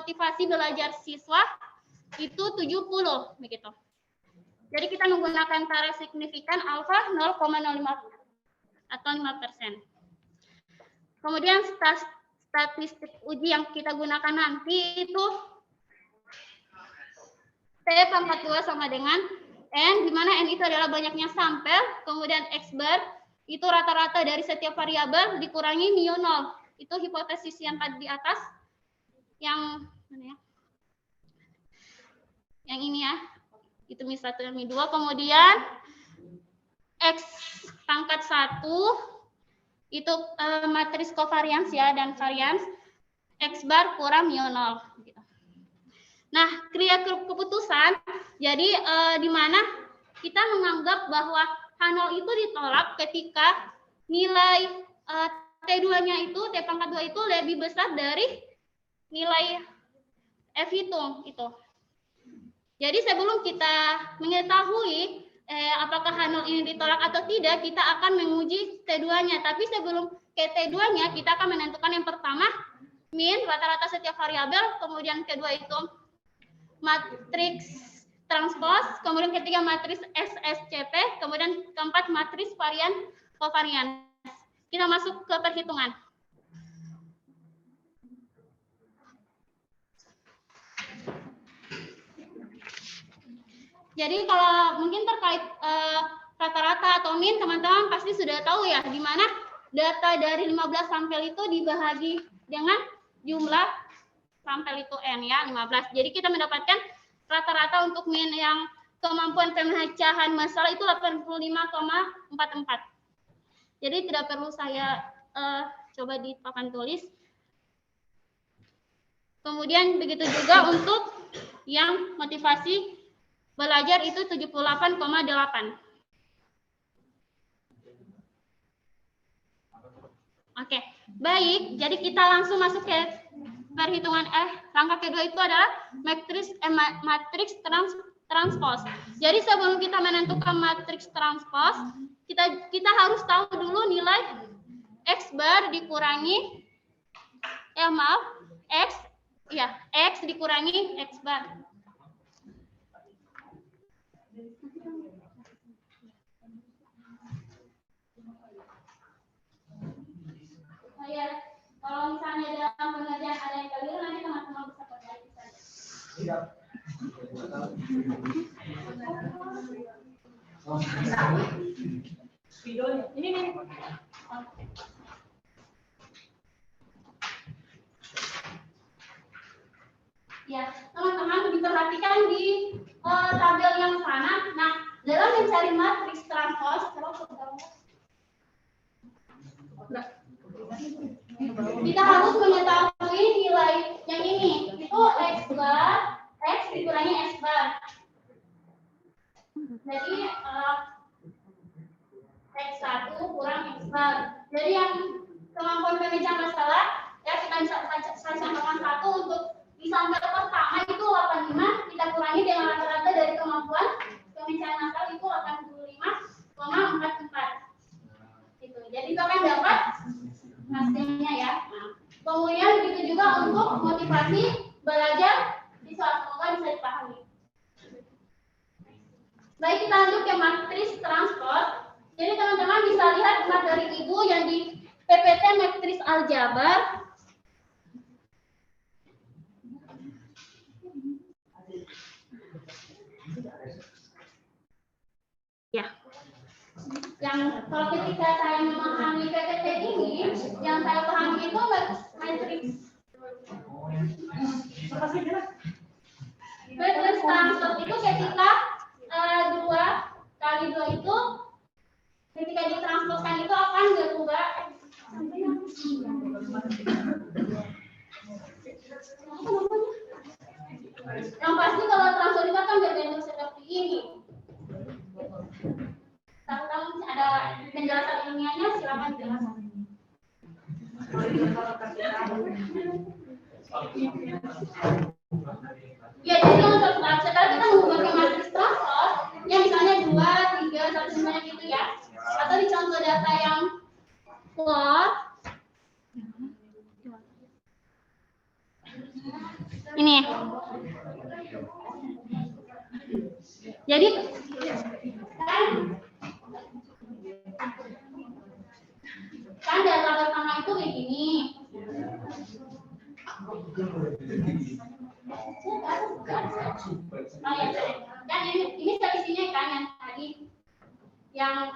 motivasi belajar siswa itu 70 begitu. Jadi kita menggunakan taraf signifikan alfa 0,05 atau 5%. Kemudian statistik uji yang kita gunakan nanti itu T pangkat 2 sama dengan N, di mana N itu adalah banyaknya sampel, kemudian X bar itu rata-rata dari setiap variabel dikurangi mu 0. Itu hipotesis yang tadi di atas. Yang mana ya? Yang ini ya. Itu mu 1 dan mu 2. Kemudian X pangkat 1 itu matris kovarians ya dan varians X bar kurang mu 0 gitu. Nah, kriteria keputusan jadi di mana kita menganggap bahwa H0 itu ditolak ketika nilai T2-nya itu T pangkat 2 itu lebih besar dari nilai F hitung itu. Jadi sebelum kita mengetahui apakah H0 ini ditolak atau tidak, kita akan menguji T2-nya. Tapi sebelum ke T2-nya, kita akan menentukan yang pertama, min, rata-rata setiap variabel, kemudian kedua itu matriks transpose, kemudian ketiga matriks SSCP, kemudian keempat matriks varian kovarians. Kita masuk ke perhitungan. Jadi kalau mungkin terkait rata-rata atau min, teman-teman pasti sudah tahu ya, di mana data dari 15 sampel itu dibagi dengan jumlah sampel itu N ya, 15. Jadi kita mendapatkan rata-rata untuk min yang kemampuan pemecahan masalah itu 85,44. Jadi tidak perlu saya coba di papan tulis. Kemudian begitu juga untuk yang motivasi belajar itu 78,8. Oke, baik. Jadi kita langsung masuk ke perhitungan langkah kedua itu adalah matriks transpose. Jadi sebelum kita menentukan matriks transpose, kita harus tahu dulu nilai X bar dikurangi X dikurangi X bar. Kalau misalnya dalam pengerjaan ada yang keliru, nanti teman-teman bisa perbaiki saja. Ini. Ya, teman-teman diperhatikan di tabel yang sana. Nah, dalam mencari matriks transpose, kita harus mengetahui nilai yang ini. Itu X bar, X dikurangi X bar. Jadi X1 kurang X bar. Jadi yang kemampuan pemecahan masalah, ya kita bisa saya sampaikan satu untuk di sampel pertama itu 85, kita kurangi dengan rata-rata dari kemampuan pemecahan masalah itu 85,44. Gitu. Jadi kita akan dapat hasilnya ya. Nah, kemudian begitu juga untuk motivasi belajar siswa, semoga bisa dipahami. Baik, kita lanjut ke matriks transpose. Jadi teman-teman bisa lihat materi ibu yang di PPT matriks aljabar. Ya. Yang kalau ketika saya memahami PPT ini, yang saya pahami itu matriks transpose itu ketika 2 kali 2 itu ketika ditranspose itu akan berubah. Yang pasti kalau transpose itu akan berbentuk seperti ini. Kalau ada penjelasan ilmiahnya silakan jelaskan. Ya, jadi untuk setelah kita menggunakan matriks transpose, yang misalnya 2, 3, 1 semuanya gitu ya. Atau di contoh data yang plot. Ini. Jadi kan data pertama itu kayak gini. Oh ya, kan ini selisihnya kan yang tadi, yang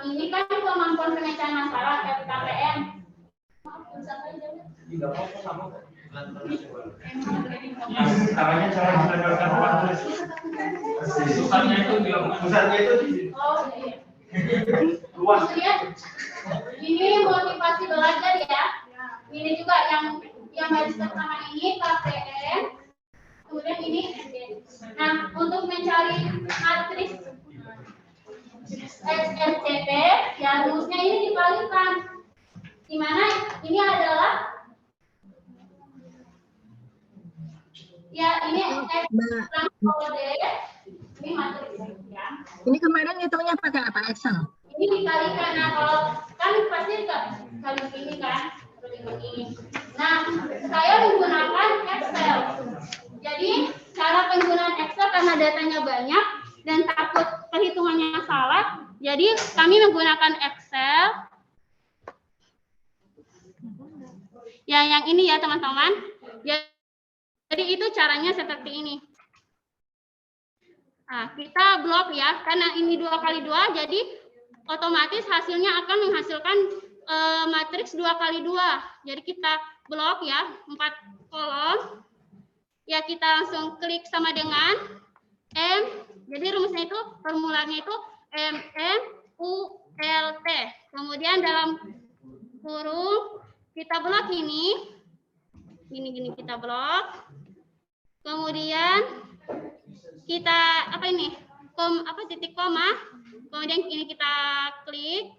ini kan kemampuan pemecahan masalah KPM. Namanya cara mengendalikan waktu. Pusatnya itu di oh iya. Luas. Ini motivasi belajar ya. Ini juga yang garis pertama ini KPM. Kemudian ini SD. Nah, untuk mencari matriks SSCP, ya rumusnya ini dibalikan. Di mana ini adalah ya ini kode, ini matriks ya. Ini kemarin hitungnya pakai apa? Excel? Ini dikalikan, nah kalau kan pasti kali ini kan, ini. Nah, saya menggunakan Excel. Jadi cara penggunaan Excel karena datanya banyak dan takut perhitungannya salah, jadi kami menggunakan Excel. Ya, yang ini ya teman-teman. Jadi itu caranya seperti ini. Nah, kita blok ya, karena ini 2x2, jadi otomatis hasilnya akan menghasilkan matriks 2x2. Jadi kita blok ya, 4 kolom. Ya, kita langsung klik sama dengan M. Jadi rumusnya itu, formulanya itu MMULT. Kemudian dalam kurung kita blok ini. Gini kita blok. Kemudian kita apa ini? Titik koma. Kemudian ini kita klik.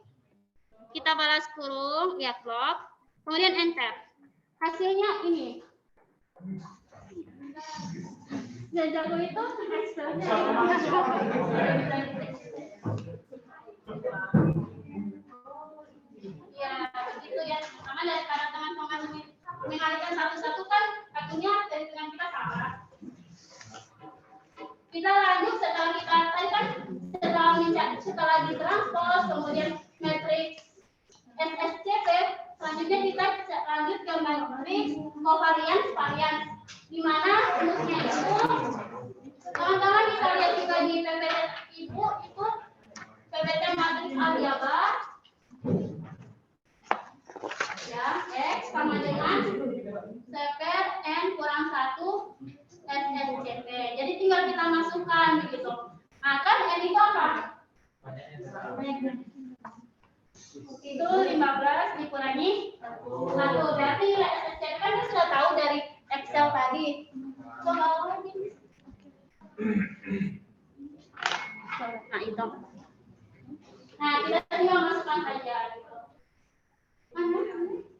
Kita balas kurung, ya blok. Kemudian enter. Hasilnya ini. Jago itu Excelnya. Ya, begitu ya. Sama daripada teman-teman mengalihkan satu-satu kan artinya dengan kita salah. Kita lanjut setelah kita tadi kan setelah ditranspos kemudian matriks SSCP, selanjutnya kita lanjut ke matriks covariance varians, di mana rumusnya itu teman-teman kita lihat juga di PPT Ibu itu PPT matriks aljabar ya, X sama dengan seper N kurang 1 SSCP. Jadi tinggal kita masukkan begitu. Nah, kan N itu apa? Itu 15 dikurangi 1. Berarti nilai SSCP kan kita sudah tahu dari Excel tadi. Coba lagi. Nah, itu. Nah, kita tinggal masukkan saja gitu. Mana?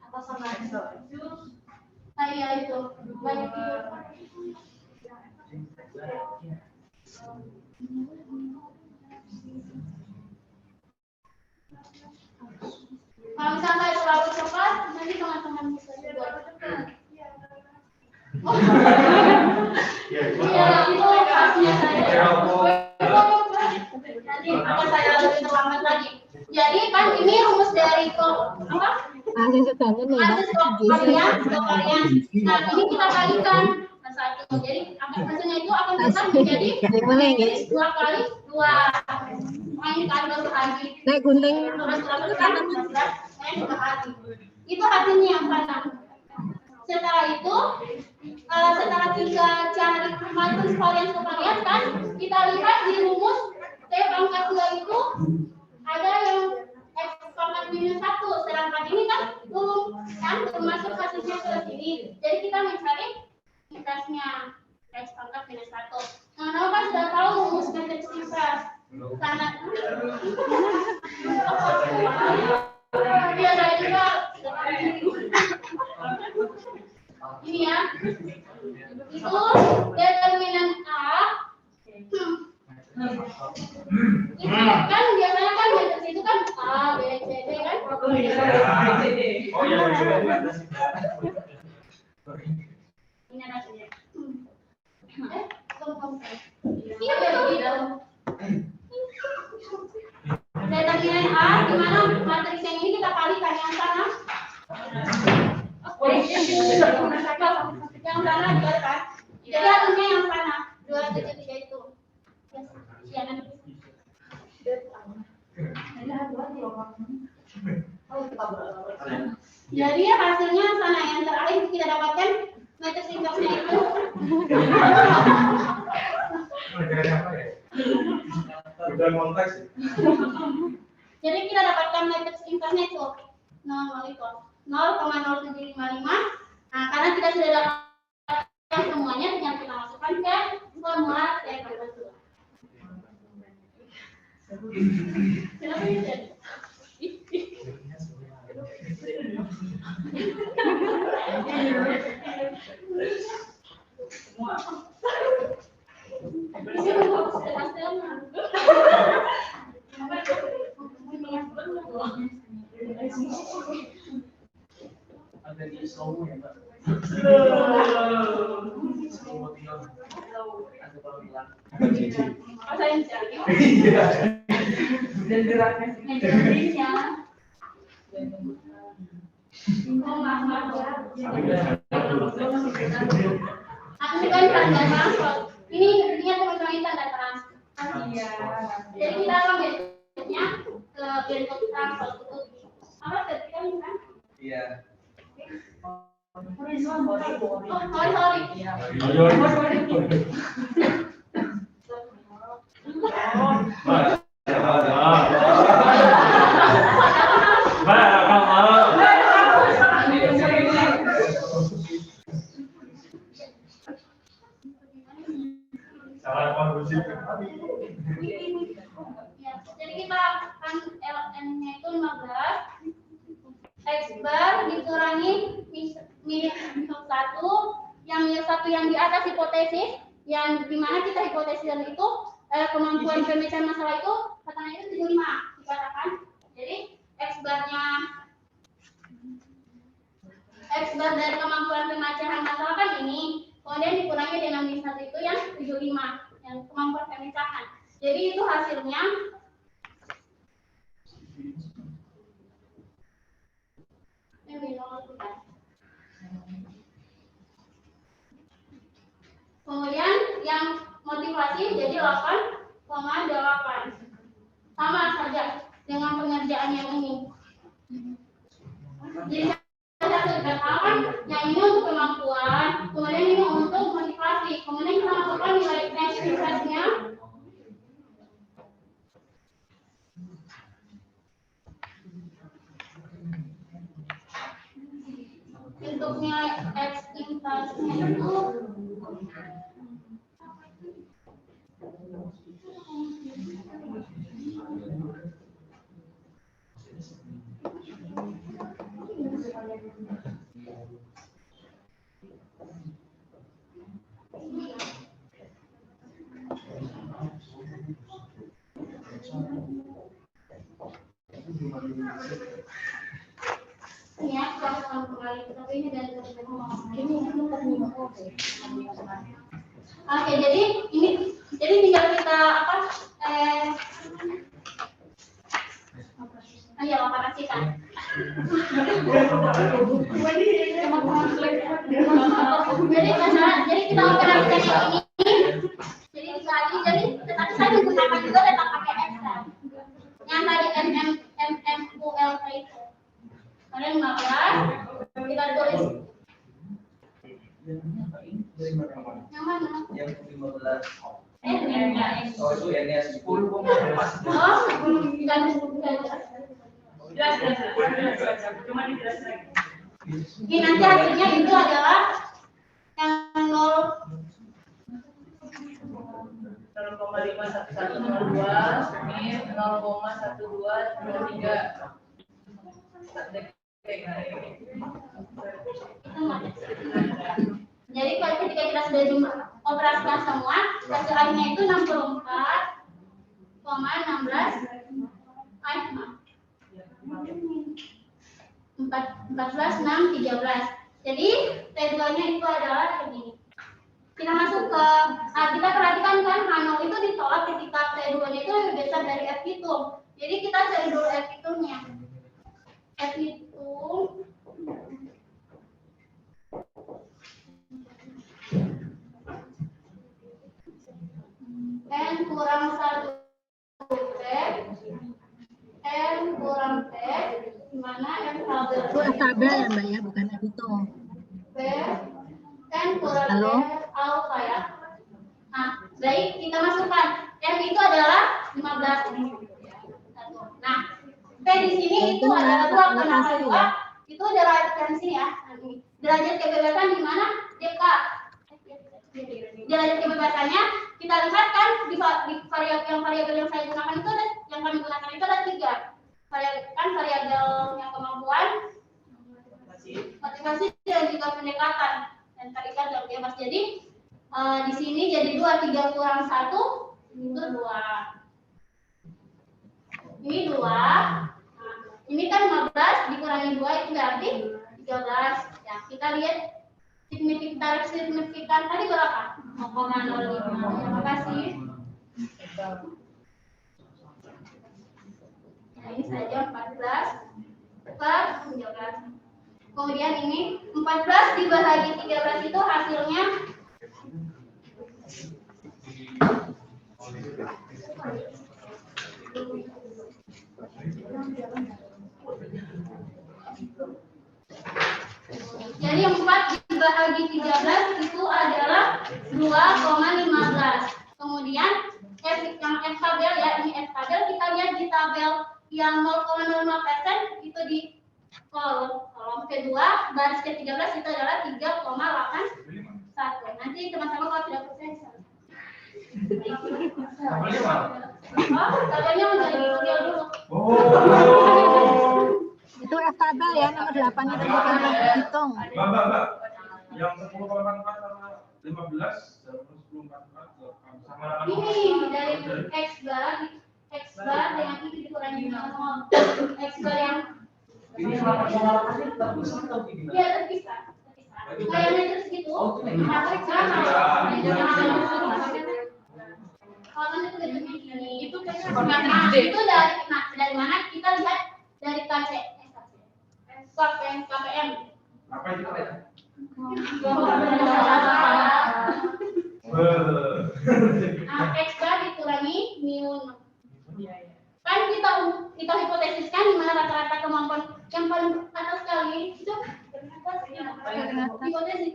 Apa sama itu? Nah, iya itu. Banyak itu. Kalau misalnya terlalu cepat, nanti teman-teman bisa juga. Iya, itu pastinya saya. Nanti akan saya lebih terlambat lagi. Jadi kan ini rumus dari apa? Matriks covariance. Nah, ini kita kalikan satu. Jadi hasilnya itu akan besar menjadi 2 kali 2. Ini kan baru lagi. Naik gunting. Itu hasilnya yang mana? Setelah itu, setelah kita cari matriks covariance kan, kita lihat di rumus T pangkat 2 itu ada yang X pangkat minus 1, sedangkan ini kan belum masuk hasilnya ke sini. Jadi kita mencari inversnya X pangkat minus 1. Nah, kan sudah tahu rumus matriks inverse. Karena dia saya juga ini ya, itu determinan A. Itu kan biasanya kan matriks itu kan A, B, C, D kan? Oh iya. Ini hasilnya. Iya betul. Determinan A, di mana matriks yang ini kita kalikan yang sana. Yang sana dikalikan. Jadi hasilnya yang sana 2,3 itu. Ya, nanti. Jadi hasilnya sana yang terakhir kita dapatkan matriks inversnya itu. Udah konteks. Jadi kita dapatkan matriks inversnya itu 0,0755. Nah, karena kita sudah dapatkan semuanya, tinggal kita masukkan ke formula T berdua. Kenapa bisa? Ada di slow ya, Mbak. Ada pelan-pelan. Dan geraknya Aku kan tanda transport. Ini intinya teman-teman tanda transport. Jadi kita akan bentuknya ke bentuk transport itu. Apa ketika ini kan? Iya. Oh, sorry. Ya, jadi kita akan ln-nya itu 15. X bar dikurangi minus 1, yang minus 1 yang di atas hipotesis, yang dimana kita hipotesis itu kemampuan pemecahan masalah itu katanya itu 75 dikatakan. Jadi X bar dari kemampuan pemecahan masalah kan ini, kemudian dikurangi dengan minus 1 itu yang 75 yang kemampuan pemecahan. Jadi itu hasilnya kemudian yang motivasi jadi 8,8. Sama saja dengan pengerjaan yang ini. Jadi saya katakan yang ini untuk kemampuan, kemudian ini untuk motivasi. Kemudian kita masukkan nilai X-nya. Untuk nilai X inversnya itu ya, kembali tapi ini dari Oke, jadi tinggal kita ayo operasikan. Jadi kita operasikan yang ini. Jadi tetapi saya menggunakan juga data pakai Excel. Yang tadi MMULT itu. Kalian 15 kita tulis. Yang mana? Yang 15. Oh, itu N-nya 10. jelas. Cuma dijelaskan. Ini nanti hasilnya itu adalah yang 0,5112 min 0,1223. Jadi kalau ketika kita sudah operasikan semua, hasilnya itu 64,16 14,613. Jadi T2-nya itu adalah begini. kita masuk ke, kita perhatikan kan H0 itu ditolak ketika T2-nya itu lebih besar dari F hitung. Jadi kita cari dulu F hitungnya. F hitung N kurang 1 P, N kurang P, di mana N tabel Itu tabel ya Mbak ya, bukan hitung. P, N kurang Halo? P, alfa ya. Nah, baik, kita masukkan. M itu adalah 15. Nah, P di sini itu adalah 2, kenapa 2? Itu derajat dari sini ya. Nanti. Derajat kebebasan di mana? DK. Derajat kebebasannya kita lihat kan di variabel yang saya gunakan itu ada, yang kami gunakan itu ada 3. Variabel yang kemampuan, motivasi dan juga pendekatan dan tarikan dan bebas. Jadi di sini jadi 2, 3 kurang 1 itu 2. Ini 2. Nah, ini kan 15 dikurangi 2 itu berarti 13. Ya, kita lihat signifikan tadi berapa? 0,05. Terima kasih. Nah, ini saja 14 per 13. Kemudian ini 14 dibagi 13 itu hasilnya jadi 4 dibagi 13 itu adalah 2,15. Kemudian yang F tabel ya, ini F tabel kita lihat di tabel yang 0,05% itu di kolom kedua baris ke-13 itu adalah 3,81. Nanti teman-teman kalau tidak percaya bisa. Tabelnya menjadi tutorial dulu. Itu F tabel ya, nomor 8 itu bukan hitung. Mbak. Yang 10,44 sama 15 sama 10,44 sama Ini dari X bar dengan itu dikurangi 0, X bar yang ini sama tetap bisa atau gimana? ya terpisah. Kayaknya itu segitu. Matrix sama. Kalau itu bentuknya gini, itu itu dari mana kita lihat dari KPM. Apa itu ya? X bar dikurangi mu. Kan kita hipotesiskan di mana rata-rata kemampuan yang paling atas sekali itu hipotesis.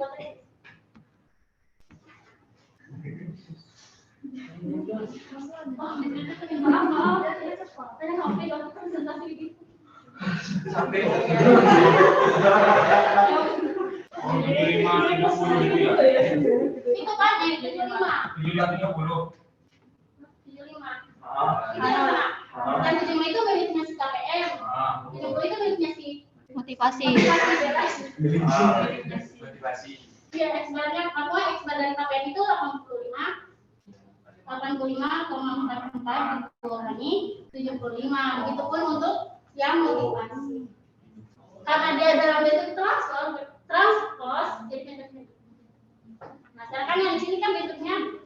Sampai Itu kan dari 75. 75. 75. Itu yang mana? Dan 75 itu miliknya si KPM. 70 itu miliknya si Motivasi. Motivasi. Iya, X-bar-nya, X bar dari KPM itu 85,44 dikurangi 75. Begitupun untuk yang motivasi. Karena dia dalam bentuk transpose, jadi bentuknya. Nah, sedangkan yang di sini kan bentuknya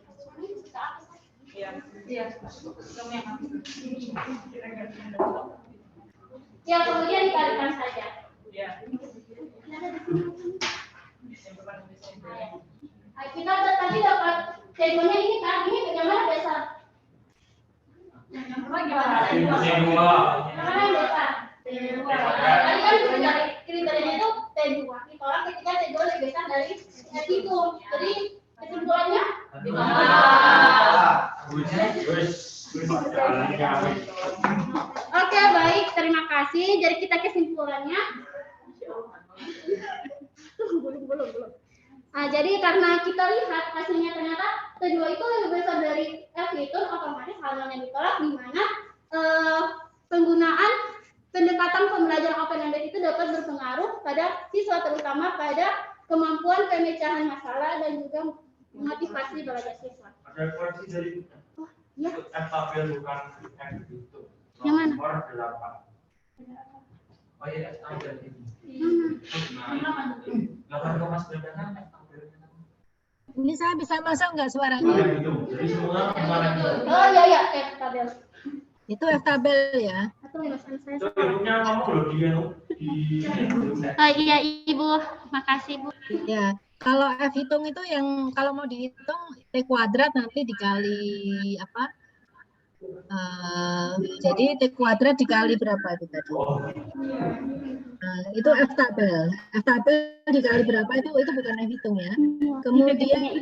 ya, kemudian dikalikan saja. Nah, kita tadi dapat T2-nya ini kan, ini bagaimana besar? Bagaimana yang besar? T2. Tadi kan kriterianya itu T2. Ditolak ketika T2 lebih besar dari F itu. Jadi kesimpulannya? Oke, baik, terima kasih. Jadi kita kesimpulannya. Belum. Nah, jadi karena kita lihat hasilnya ternyata T2 itu lebih besar dari F itu, otomatis halnya ditolak, di mana penggunaan pendekatan pembelajaran open-ended itu dapat berpengaruh pada siswa, terutama pada kemampuan pemecahan masalah dan juga motivasi belajar siswa. Ada koreksi dari Ya. F tabel bukan F itu. Yang mana? Nomor 8. Oh iya, F tabel ini. 8,9 kan F tabel. Ini saya bisa masuk nggak suaranya? Jadi semua kemarin Oh iya iya, tabel. Itu F tabel ya. Atau lulusan saya. itu ibunya ngomong loh di Iya Ibu, makasih Bu. Ya, kalau F hitung itu yang kalau mau dihitung T kuadrat nanti dikali apa? Jadi T kuadrat dikali berapa itu tadi? Itu F tabel. F tabel dikali berapa itu bukan F hitung ya. Kemudian ini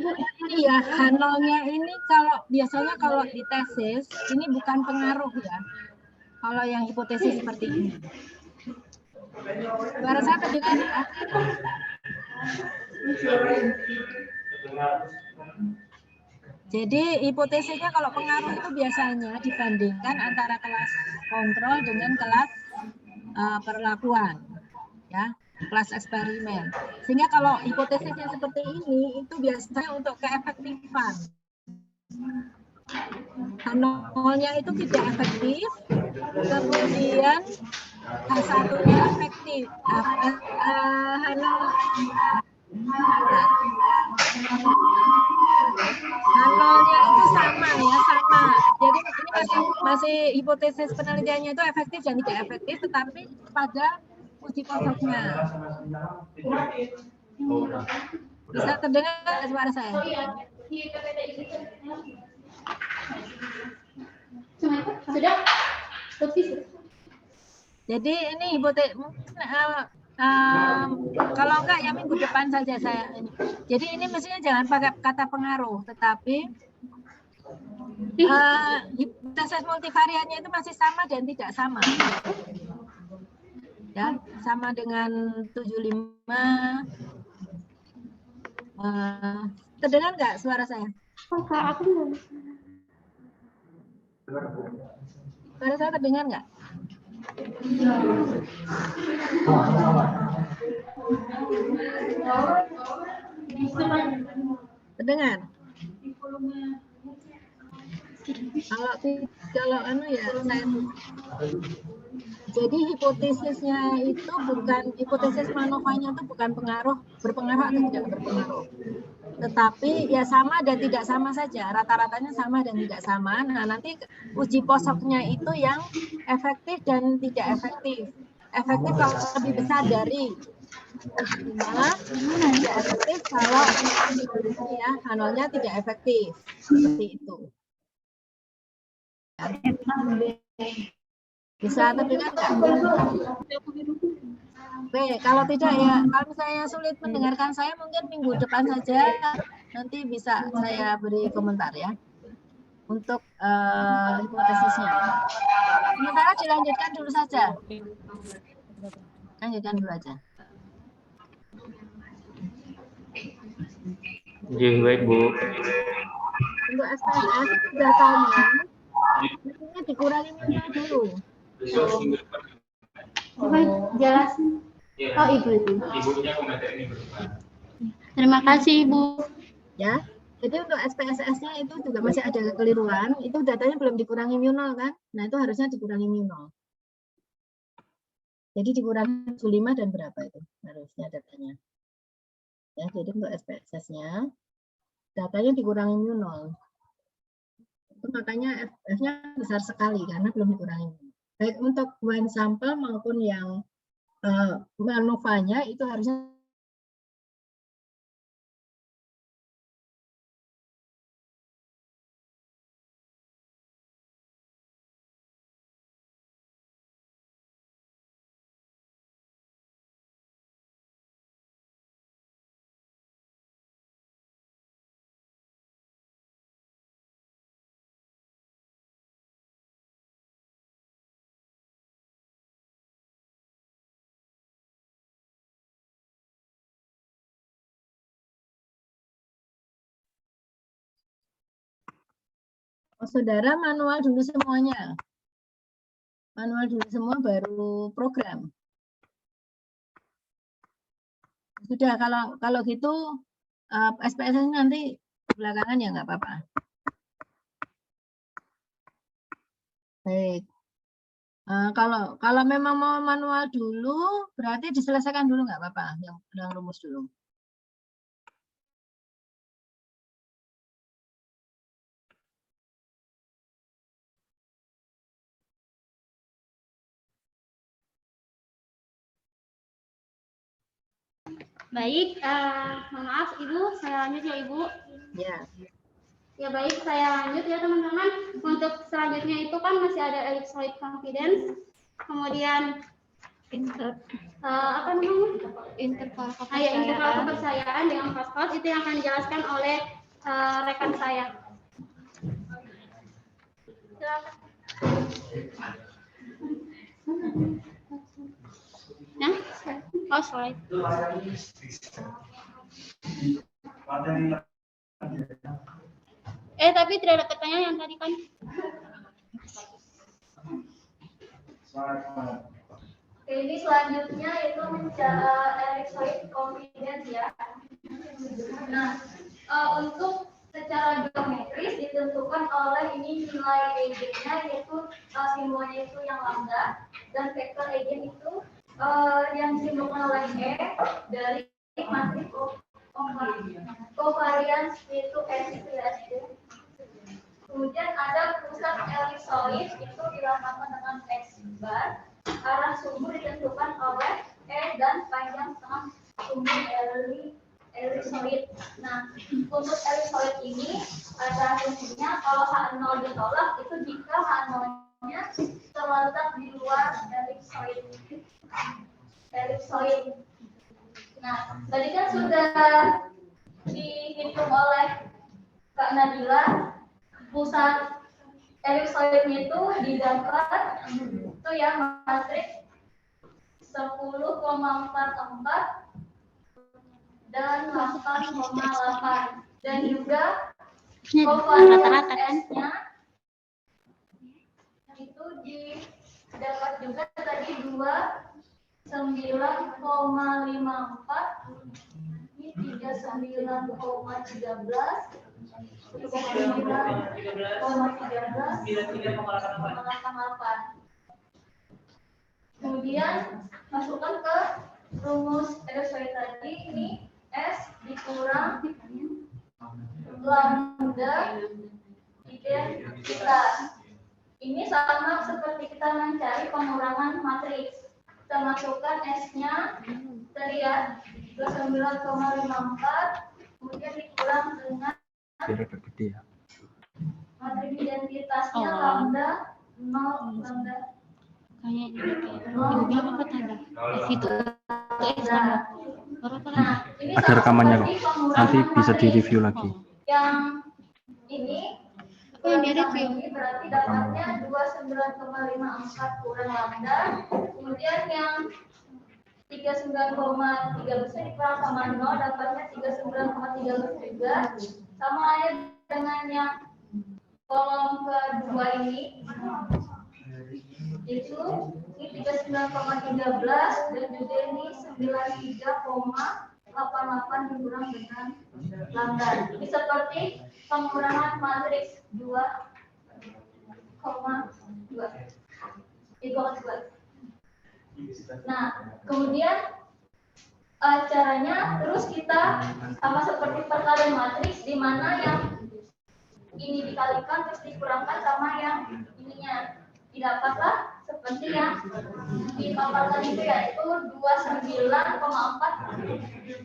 ya H0-nya ini kalau biasanya kalau di tesis ini bukan pengaruh ya. Kalau yang hipotesis seperti ini. Suara saya terdengar ya? Jadi hipotesisnya kalau pengaruh itu biasanya dibandingkan antara kelas kontrol dengan kelas perlakuan, ya, kelas eksperimen. Sehingga kalau hipotesisnya seperti ini itu biasanya untuk keefektifan. H0-nya itu tidak efektif, kemudian H1-nya efektif. H0-nya itu sama ya, sama. Jadi ini masih hipotesis penelitiannya itu efektif dan tidak efektif, tetapi pada uji posoknya. Bisa terdengar suara saya? Oh iya, di PPT ini sudah Jadi ini hipotesis kalau enggak ya minggu depan saja saya ini. Jadi ini mestinya jangan pakai kata pengaruh, tetapi hipotesis multivariannya itu masih sama dan tidak sama. Ya, sama dengan 75. Terdengar nggak suara saya? Suara saya terdengar nggak? Terdengar? Kalau ya saya jadi hipotesisnya itu bukan hipotesis Manovanya itu bukan berpengaruh atau tidak berpengaruh, tetapi ya sama dan tidak sama saja, rata-ratanya sama dan tidak sama. Nah nanti uji posoknya itu yang efektif dan tidak efektif. Efektif kalau lebih besar dari 5, tidak efektif kalau ya H0-nya tidak efektif, seperti itu. Bisa terdengar nggak? Oke, kalau tidak ya, kalau misalnya sulit mendengarkan saya mungkin minggu depan saja nanti bisa saya beri komentar ya untuk hipotesisnya. Sementara dilanjutkan dulu saja. Lanjutkan dulu aja. Baik Bu. Untuk SPSS datanya mestinya dikurangi minimal dulu. Jelasin. Oh Ibu itu. ibunya komentar ini berdepan. Terima kasih Ibu. Ya, jadi untuk SPSS-nya itu juga masih ada kekeliruan. Itu datanya belum dikurangi mu0 kan? Nah itu harusnya dikurangi mu0. Jadi dikurangi 5 dan berapa itu harusnya datanya. Ya, jadi untuk SPSS-nya datanya dikurangi mu0. Itu makanya F-nya besar sekali karena belum dikurangi. Baik untuk one sampel maupun yang Manovanya itu harusnya saudara manual dulu semuanya. Manual dulu semua baru program. Sudah kalau gitu SPSS nanti belakangan ya nggak apa-apa. Baik. Kalau memang mau manual dulu berarti diselesaikan dulu nggak apa-apa yang rumus dulu. Baik, mohon maaf Ibu, saya lanjut ya Ibu. Ya. Ya baik, saya lanjut ya teman-teman. Untuk selanjutnya itu kan masih ada ellipsoid confidence, kemudian apa namanya? Interval Interval kepercayaan. kepercayaan dengan fast itu yang akan dijelaskan oleh rekan saya. Silakan. Nah, oh slide. Tapi tidak ada pertanyaan yang tadi kan? Oke, ini selanjutnya itu ellipsoid confidence ya. Nah, untuk secara geometris ditentukan oleh ini nilai eigennya yaitu simbolnya itu yang lambda dan vektor eigen itu yang disimbolkan oleh E dari matriks covariance itu S itu ya. Kemudian ada pusat ellipsoid itu dilambangkan dengan X bar. Arah sumbu ditentukan oleh E dan panjang tengah sumbu ellipsoid. Nah, untuk ellipsoid ini ada fungsinya kalau H0 ditolak itu jika H0-nya terletak di luar ellipsoid. Nah, tadi kan sudah dihitung oleh Kak Nabila pusat ellipsoidnya itu didapat itu ya matriks 10,44 dan 8,8 dan juga Rata-rata kan? S-nya itu didapat juga tadi 29,54 ini 39,13 Kemudian masukkan ke rumus ellipsoid tadi ini S dikurang lambda identitas. Ini sama seperti kita mencari pengurangan matriks. Kita masukkan S-nya tadi ya 29,54 kemudian dikurang dengan matriks identitasnya lambda 0 lambda. Nah, ini ada rekamannya kok. Nanti bisa direview lagi. Yang ini yang direview ini berarti dapatnya 29,54 kurang lambda. Kemudian yang 39,13 dikurang sama 0 dapatnya 39,13 juga. Sama aja dengan yang kolom kedua ini. Itu ini 39,13 dan juga ini 93,88 dikurang dengan lambda. Ini seperti pengurangan matriks 2,2. Nah, kemudian caranya terus kita sama seperti perkalian matriks di mana yang ini dikalikan terus dikurangkan sama yang ininya. Didapatlah seperti yang dipaparkan itu yaitu 29,4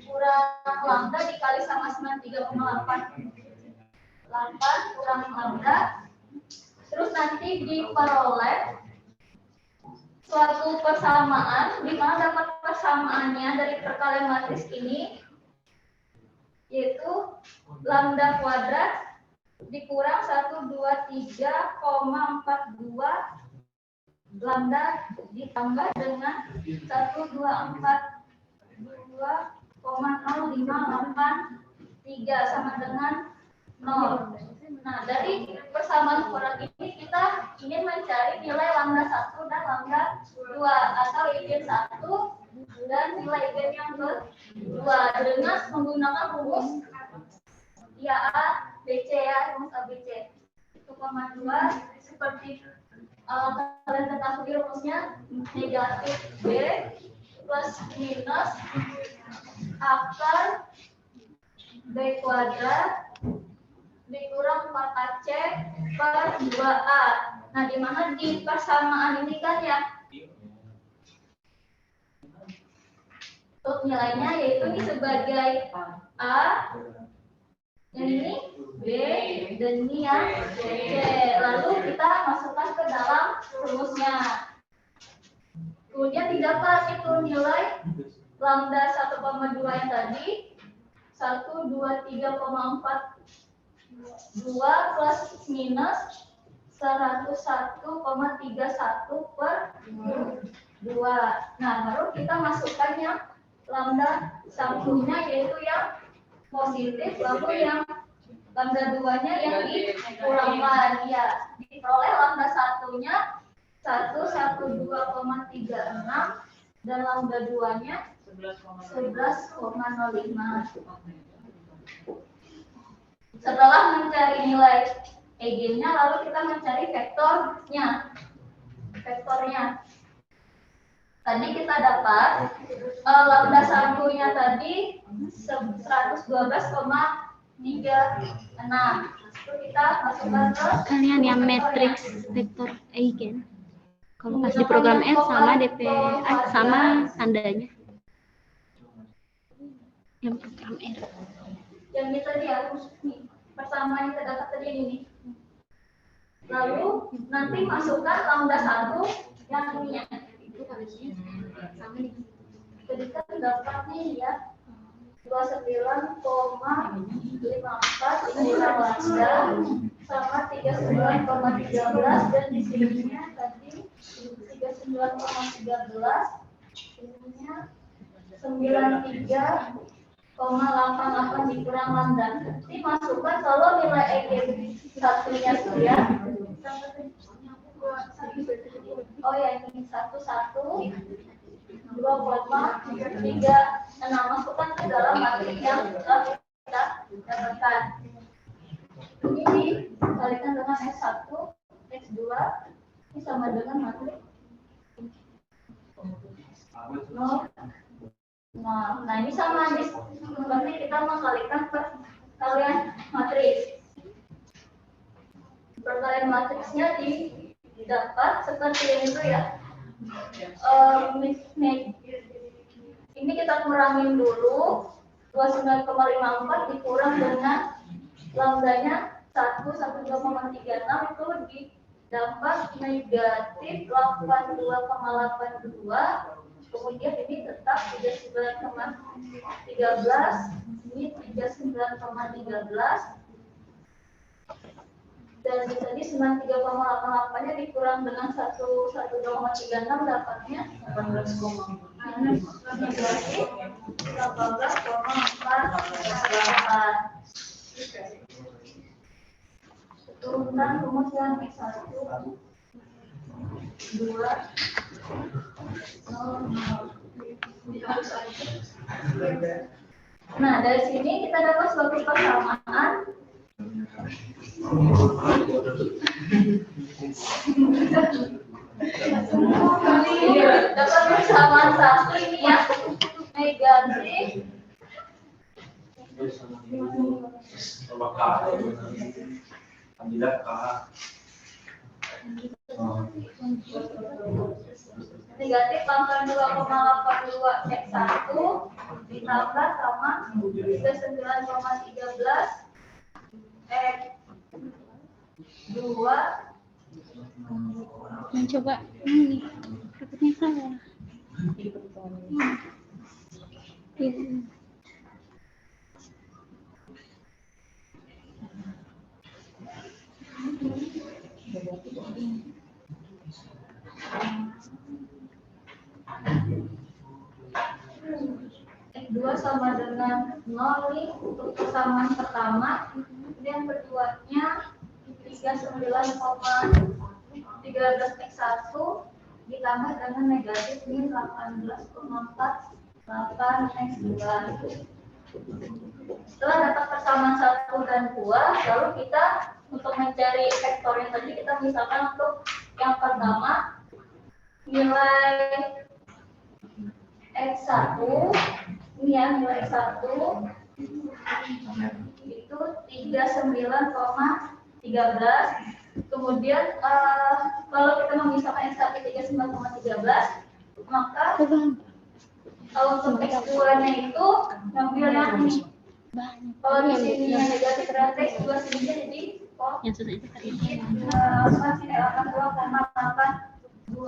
kurang lambda dikali sama 93,8 kurang lambda. Terus nanti diperoleh suatu persamaan di mana dapat persamaannya dari perkalian matriks ini yaitu lambda kuadrat dikurang 123,42 lambda ditambah dengan 124,0583 sama dengan 0. Nah, dari persamaan kuadrat ini kita ingin mencari nilai lambda 1 dan lambda 2 atau eigen 1 dan nilai eigen yang kedua dengan menggunakan rumus IA BC ya, rumus ABC 1,2 seperti kalian ketahui rumusnya negatif B plus minus akar B kuadrat dikurang 4AC per 2A. Nah, di mana di persamaan ini kan ya Untuk nilainya yaitu ini sebagai A, yang ini B, dan ini yang C. Lalu kita masukkan ke dalam rumusnya. Kemudian didapat itu nilai lambda 1,2 yang tadi 123,42 plus minus 101,31 per 2. Nah, baru kita masukkan yang lambda satunya yaitu yang positif, lalu yang lambda 2-nya yang dikurangkan. Ya, diperoleh lambda satunya 112,36 dan lambda 2-nya 11,05. Setelah mencari nilai eigennya, lalu kita mencari vektornya. Tadi kita dapat lambda satunya tadi 112,36. Itu kita masukkan ke Kalian yang matriks vektor eigen. Kalau pas di program F sama DP sama tandanya. Yang program R. yang ini tadi ya, nih, persamaan yang terdapat tadi ini. Lalu nanti masukkan lambda 1 yang ininya. Jadi kan dapatnya ya 29,54 ini lambda sama 39,13 dan di sininya tadi 39,13 ininya 93,88 dikurang lambda. Nanti masukkan kalau nilai EG satunya dia. Oh ya, ini 2,36. Masukkan ke dalam matriks yang telah kita dapatkan. Ini dikalikan dengan X1, X2, ini sama dengan matriks 0. Nah, ini sama nih. Berarti kita mengkalikan perkalian matriks. Perkalian matriksnya didapat seperti ini tuh ya. Ini kita kurangin dulu 29,54 dikurang dengan lambdanya 112,36 itu didapat negatif 82,82. Kemudian ini tetap 39,13, ini 39,13. Dan di tadi 93,88-nya dikurang dengan 1,36 dapatnya 18,48. Turunan rumus yang X1 2 Nah, dari sini kita dapat suatu persamaan dapat persamaan satu ini ya negatif negatif pangkat 2,82 X1 ditambah sama 39,13 X2. Coba ini dapatnya salah. X2 sama dengan 0 nih untuk persamaan pertama, kemudian keduanya 39,13 X1 ditambah dengan negatif ini 18,48 X2. Setelah dapat persamaan 1 dan 2, lalu kita untuk mencari vektor yang tadi kita misalkan untuk yang pertama nilai X1 ini ya nilai X1 itu 39,13. Kemudian kalau kita memisahkan X1 39,13 maka Kalau untuk X2-nya itu ngambil yang ini. Kalau di sini yang negatif berarti X2 sininya jadi Yang susah itu tadi. masih akan 2,82.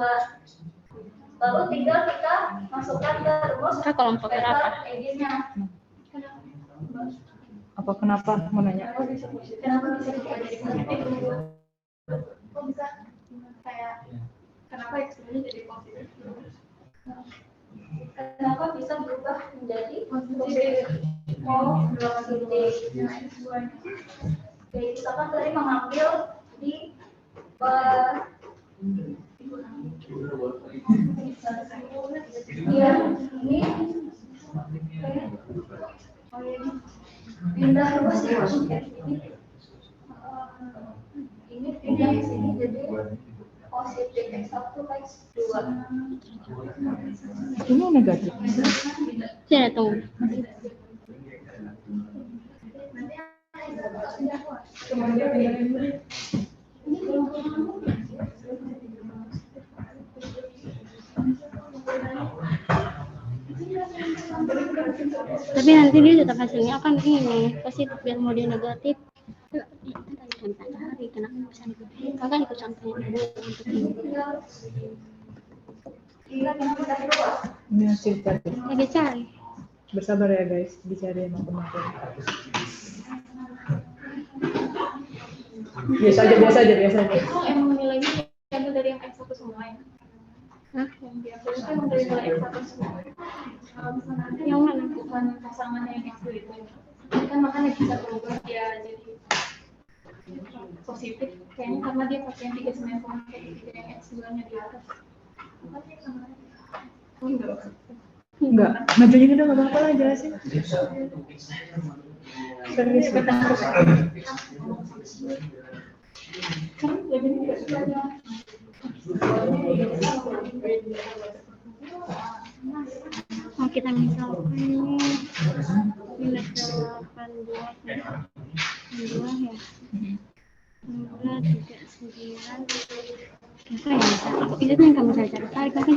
Lalu tinggal kita masukkan ke rumus Kelompok berapa? X-nya. Apa kenapa mau nanya? Kenapa bisa jadi positif? Kok bisa kayak kenapa X-nya jadi positif? Kenapa bisa berubah menjadi positif? Oh, positif. Jadi misalkan tadi mengambil di ini pindah rumus ya. Ini pindah ke sini jadi positif X1 X2. Ini negatif. Saya tunggu. Tapi nanti dia tetap hasilnya akan ini positif biar mau dia negatif. Hari kenapa bisa negatif? Maka ikut contohnya dulu untuk ini. Ini hasil tadi. Lagi cari. Bersabar ya guys, dicari yang matematik. Biasa aja. Itu emang nilainya diambil dari yang X1 semua ya? Hah? Yang diambil itu emang dari nilai X1 semua. Kalau misalnya nanti Yang mana? bukan pasangannya yang X2 itu. Ini kan makanya bisa berubah dia jadi positif. Kayaknya karena dia pakai yang 39,3 yang X2-nya di atas. Enggak, majunya udah nggak apa-apa lah jelasin. Serius kita harus. Kan jadi tidak ada. Oh, kita misalkan ini minus 82 ya. 2 ya. 3, 9. Apa ya bisa? Itu yang kamu saya cari. Tarik lagi.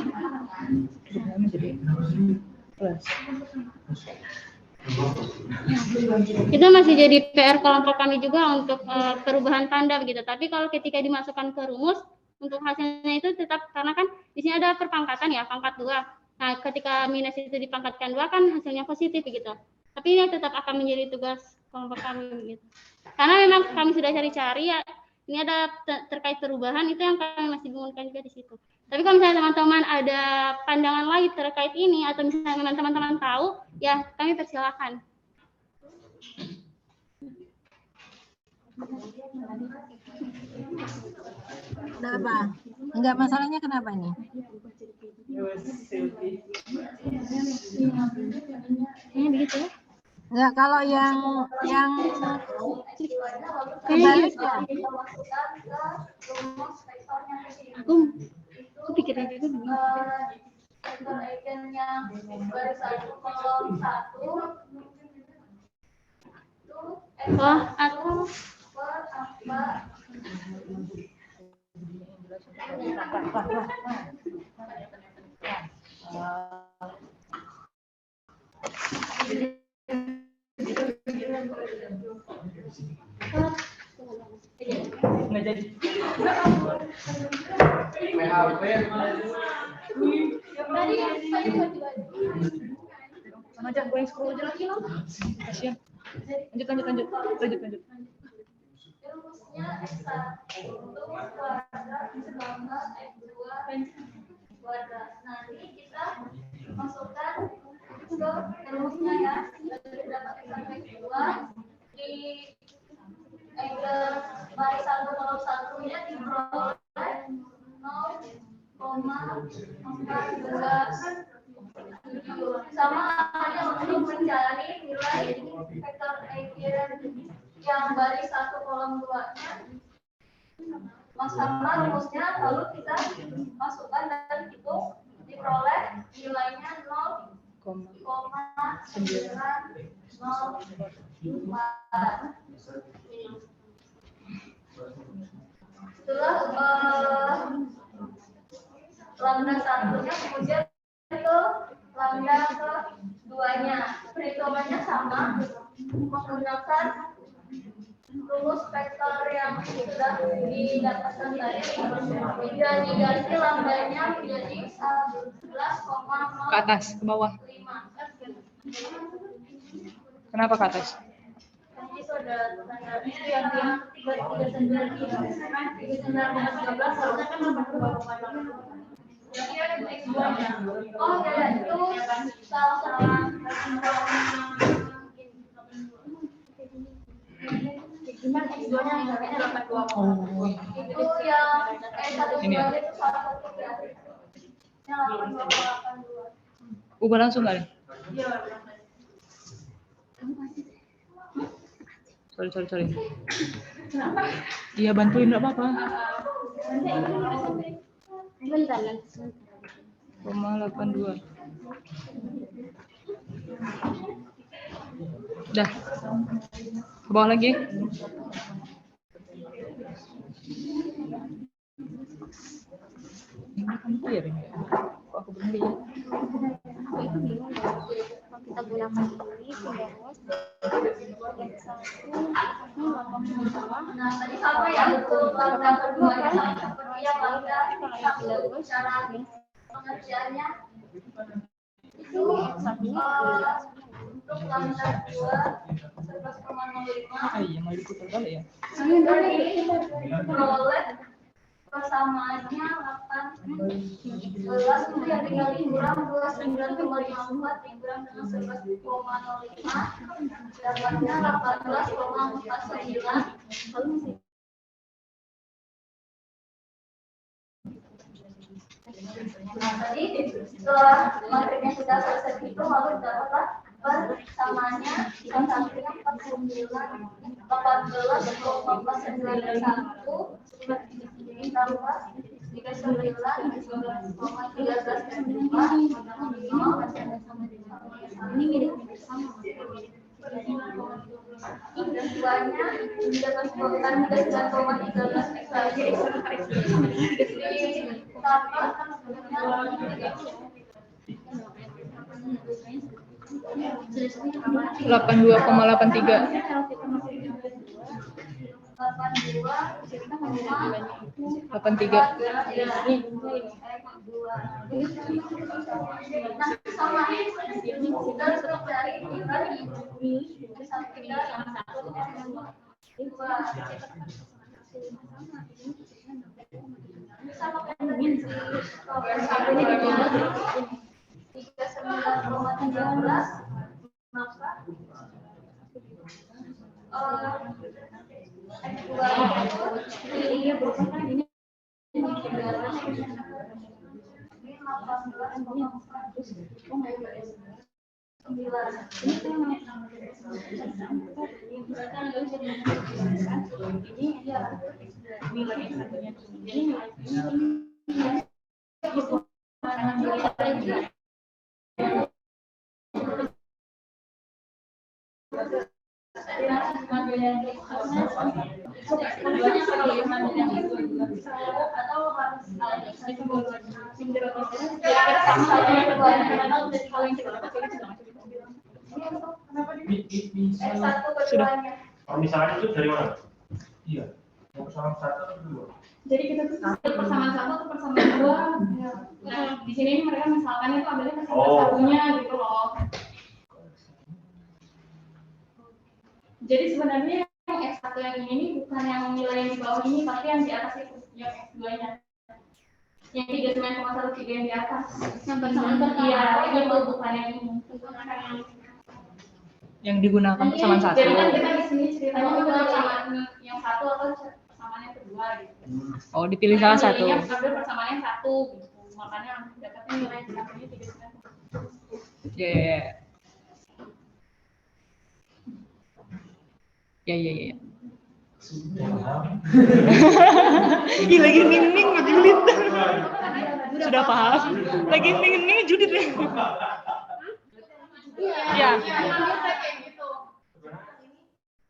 Sebenarnya jadi plus. Itu masih jadi PR kelompok kami juga untuk perubahan tanda begitu. Tapi kalau ketika dimasukkan ke rumus untuk hasilnya itu tetap karena kan di sini ada perpangkatan ya, pangkat 2. Nah, ketika minus itu dipangkatkan 2 kan hasilnya positif begitu. Tapi ini tetap akan menjadi tugas kelompok kami begitu. Karena memang kami sudah cari-cari ya, ini ada terkait perubahan itu yang kami masih bingungkan juga di situ. Tapi kalau misalnya teman-teman ada pandangan lain terkait ini atau misalnya teman-teman tahu, ya kami persilakan. Kenapa? Enggak, masalahnya kenapa nih? Ini begitu ya? Enggak, kalau yang kebalik ya. Aku pikirnya juga begini. Vektor eigennya baris 1 kolom 1 itu Oh, atau per apa Nggak jadi. Sama aja, gue yang scroll aja lagi loh. Kasian. Lanjut. rumusnya X1 kuadrat ditambah X2 kuadrat. Nanti kita masukkan ke rumusnya ya. Jadi dapat X1 X2 di angle baris 1 kolom 1-nya diperoleh 0,42 sama hanya untuk mencari nilai vektor eigen yang baris 1 kolom 2-nya. Sama rumusnya lalu kita masukkan dan hitung diperoleh nilainya 0,904. Setelah lambda 1-nya kemudian ke lambda spektor yang sudah didapatkan tadi tidak diganti lambdanya menjadi 11,05. Ke atas, ke bawah. Kenapa ke atas? Ini sudah itu yang 39,13 harusnya kan 82,8. Oh ya, itu salah. Cuman X2-nya anggarannya 82. Itu yang Ini ya? itu salah satu dari yang 82,82. Ubah langsung nggak ada? Sorry. Iya, bantuin nggak apa-apa. Bentar, nanti. 0,82. Dah. Ke bawah lagi. Ini kan clear ini. Kok aku belum lihat? Kita gunakan ini terus Nah, tadi sama ya untuk lambda kedua sama seperti yang lambda satu cara pengerjaannya itu untuk lambda 2 11,05 Iya, mau diputar balik ya. peroleh persamaannya 8 itu yang tinggal dikurang 29,54 dikurang dengan 11,05 dapatnya 18,49. Nah, tadi setelah materinya sudah selesai itu lalu dapatlah persamaannya yang sampingnya 14,91 ditambah 39,13 ini mirip sama. Keduanya didapatkan 39,13 X lagi ditambah 83. Nah, sama ini kita untuk cari tadi sampingnya yang satu sama kayak tadi sampingnya ditambah 39,13 maka ini berupa ini Kalau misalnya itu dari mana? Iya. Yang persamaan satu atau dua? Jadi kita tuh persamaan satu atau persamaan dua. Nah, di sini mereka misalkan itu ambilnya persamaan satunya gitu loh. Jadi sebenarnya yang X1 yang ini bukan yang nilai yang di bawah ini, tapi yang di atas itu, yang X2-nya. Yang 39,13 yang di atas. Yang persamaan Iya, itu bukan yang ini. Yang digunakan persamaan satu. Jadi kan kita di sini ceritanya itu persamaan yang satu atau persamaan yang kedua gitu. Oh, dipilih salah satu. Yang ambil persamaan yang satu gitu. Makanya dapatnya nilai yang satunya 39. Ya. Ih, lagi ning-ning Judit. Sudah paham? Lagi ning-ning Judit ya. Iya. Kayak gitu.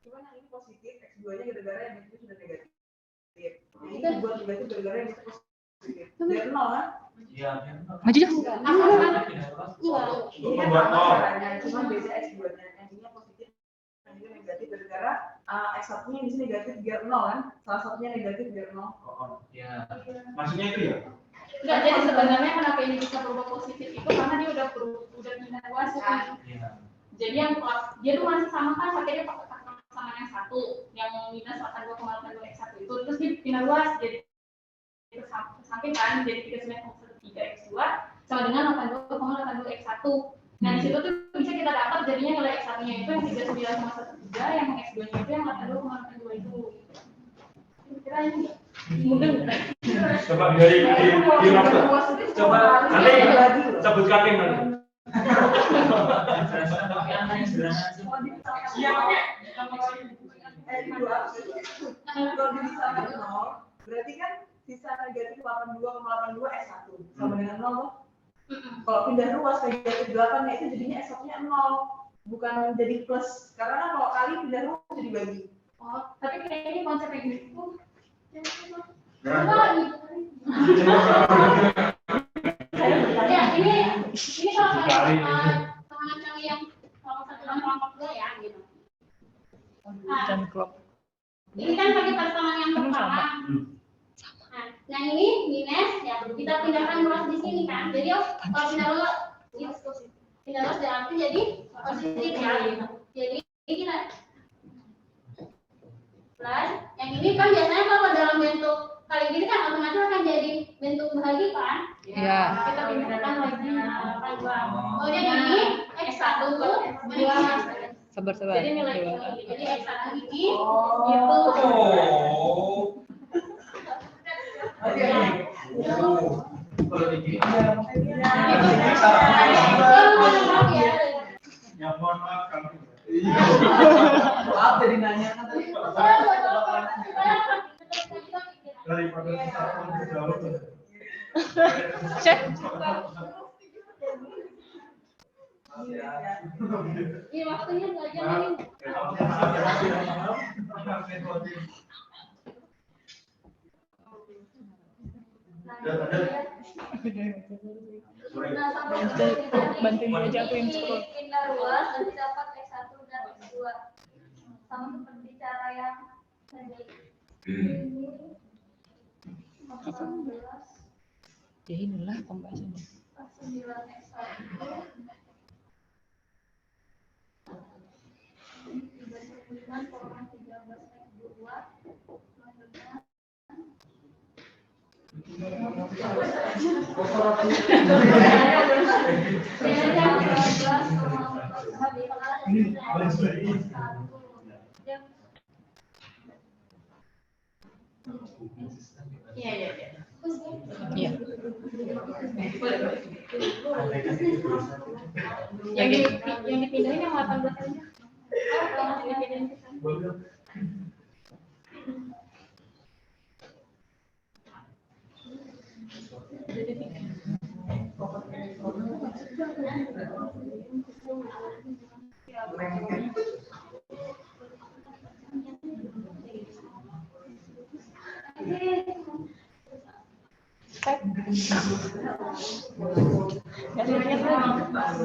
Cuman yang ini positif, X2-nya gara-gara yang itu sudah negatif. Ini buat negatif gara-gara yang itu positif. Biar nol kan? Iya. Maju aja. Ini kan sama caranya, cuma beda X2-nya. Yang ini positif, yang ini negatif gara-gara X1-nya di sini negatif biar 0 kan? Salah satunya negatif biar 0. Oh, ya. Maksudnya itu ya? Enggak, jadi sebenarnya kenapa ini bisa berubah positif itu karena dia udah pindah ruas kan. Iya. Jadi yang dia tuh masih sama kan, pakai dia pakai sama yang satu, yang minus 82,82 X1 itu, terus dia pindah ruas jadi samping kan, jadi 39,13 X2 sama dengan 82,82 X1. Nah di situ tuh bisa kita dapat jadinya nilai X1-nya itu yang 39,13, yang X2-nya itu yang 82,82 itu. Kira ini mungkin Coba dari coba nanti sebut kakek nanti. Iya, kalau disamakan 0, berarti kan sisa negatif 82,82 S1 sama dengan 0 loh. Kalau pindah ruas negatif 8 itu jadinya S1-nya 0, bukan jadi plus. Karena kan kalau kali pindah ruas jadi bagi. oh, tapi kayaknya konsepnya gitu. Ya, ini kalau teman-teman yang kelompok 1 dan kelompok 2 ya gitu. Dan klop. Ini kan pakai persamaan yang pertama. Nah, yang ini minus ya kita pindahkan ruas di sini kan. Jadi kalau pindah ruas berarti jadi positif ya gitu. Jadi kita plus yang ini kan biasanya kalau dalam bentuk kali gini kan otomatis akan jadi bentuk bahagi kan? Iya. Kita pindahkan lagi kemudian ini X1 tuh 2. Sabar. Jadi nilai ini, jadi X1 ini itu Ya mohon maaf kami. Maaf jadi nanya kan tadi. Daripada kita jauh. Cek. Iya waktunya belajar ini. Nah, sampai Bantuin aja aku yang scroll. pindah ruas nanti dapat X1 dan X2. Sama seperti cara yang tadi. Ini 14 Ya inilah pembahasannya. 9 X1. Iya. Iya. Yang dipindahin yang 18 aja. Oh, masih dipindahin ke sana.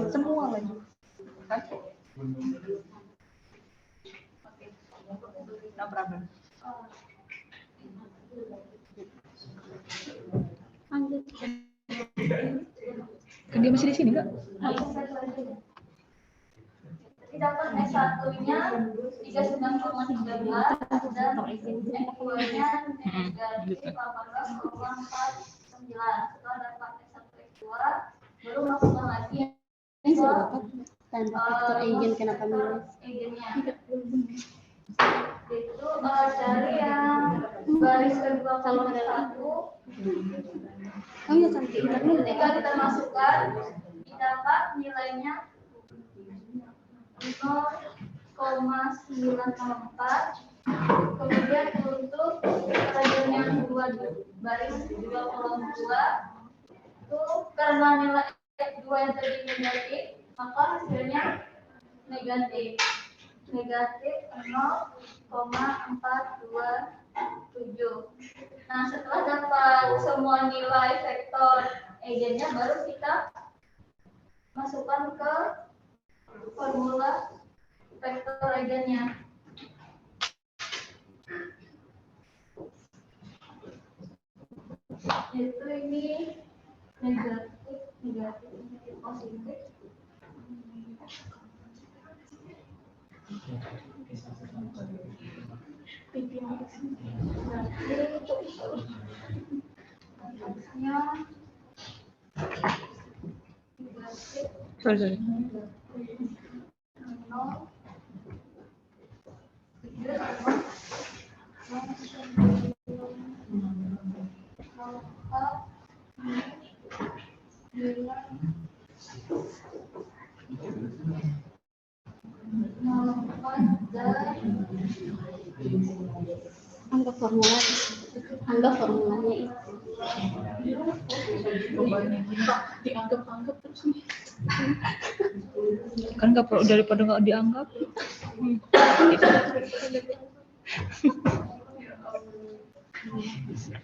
Semua lagi. Kan dia masih di sini enggak? Dapat S1-nya 39,13 dan X2-nya negatif 18,49. Setelah dapat S1 X2 baru masukkan lagi Tanda faktor eigen kenapa minus? eigennya. Itu dari yang baris kedua kalau ada satu. Oh iya cantik. Ketika kita masukkan didapat nilainya 0,964. Kemudian untuk pelajaran yang kedua baris 22 itu karena nilai X2 yang tadi negatif maka hasilnya negatif 0,427. Nah setelah dapat semua nilai vektor eigennya baru kita masukkan ke formula vektor eigennya. Yaitu ini negatif, positif. Sorry. Anggap formulanya itu. Dianggap-anggap terus nih. Kan nggak perlu, daripada nggak dianggap.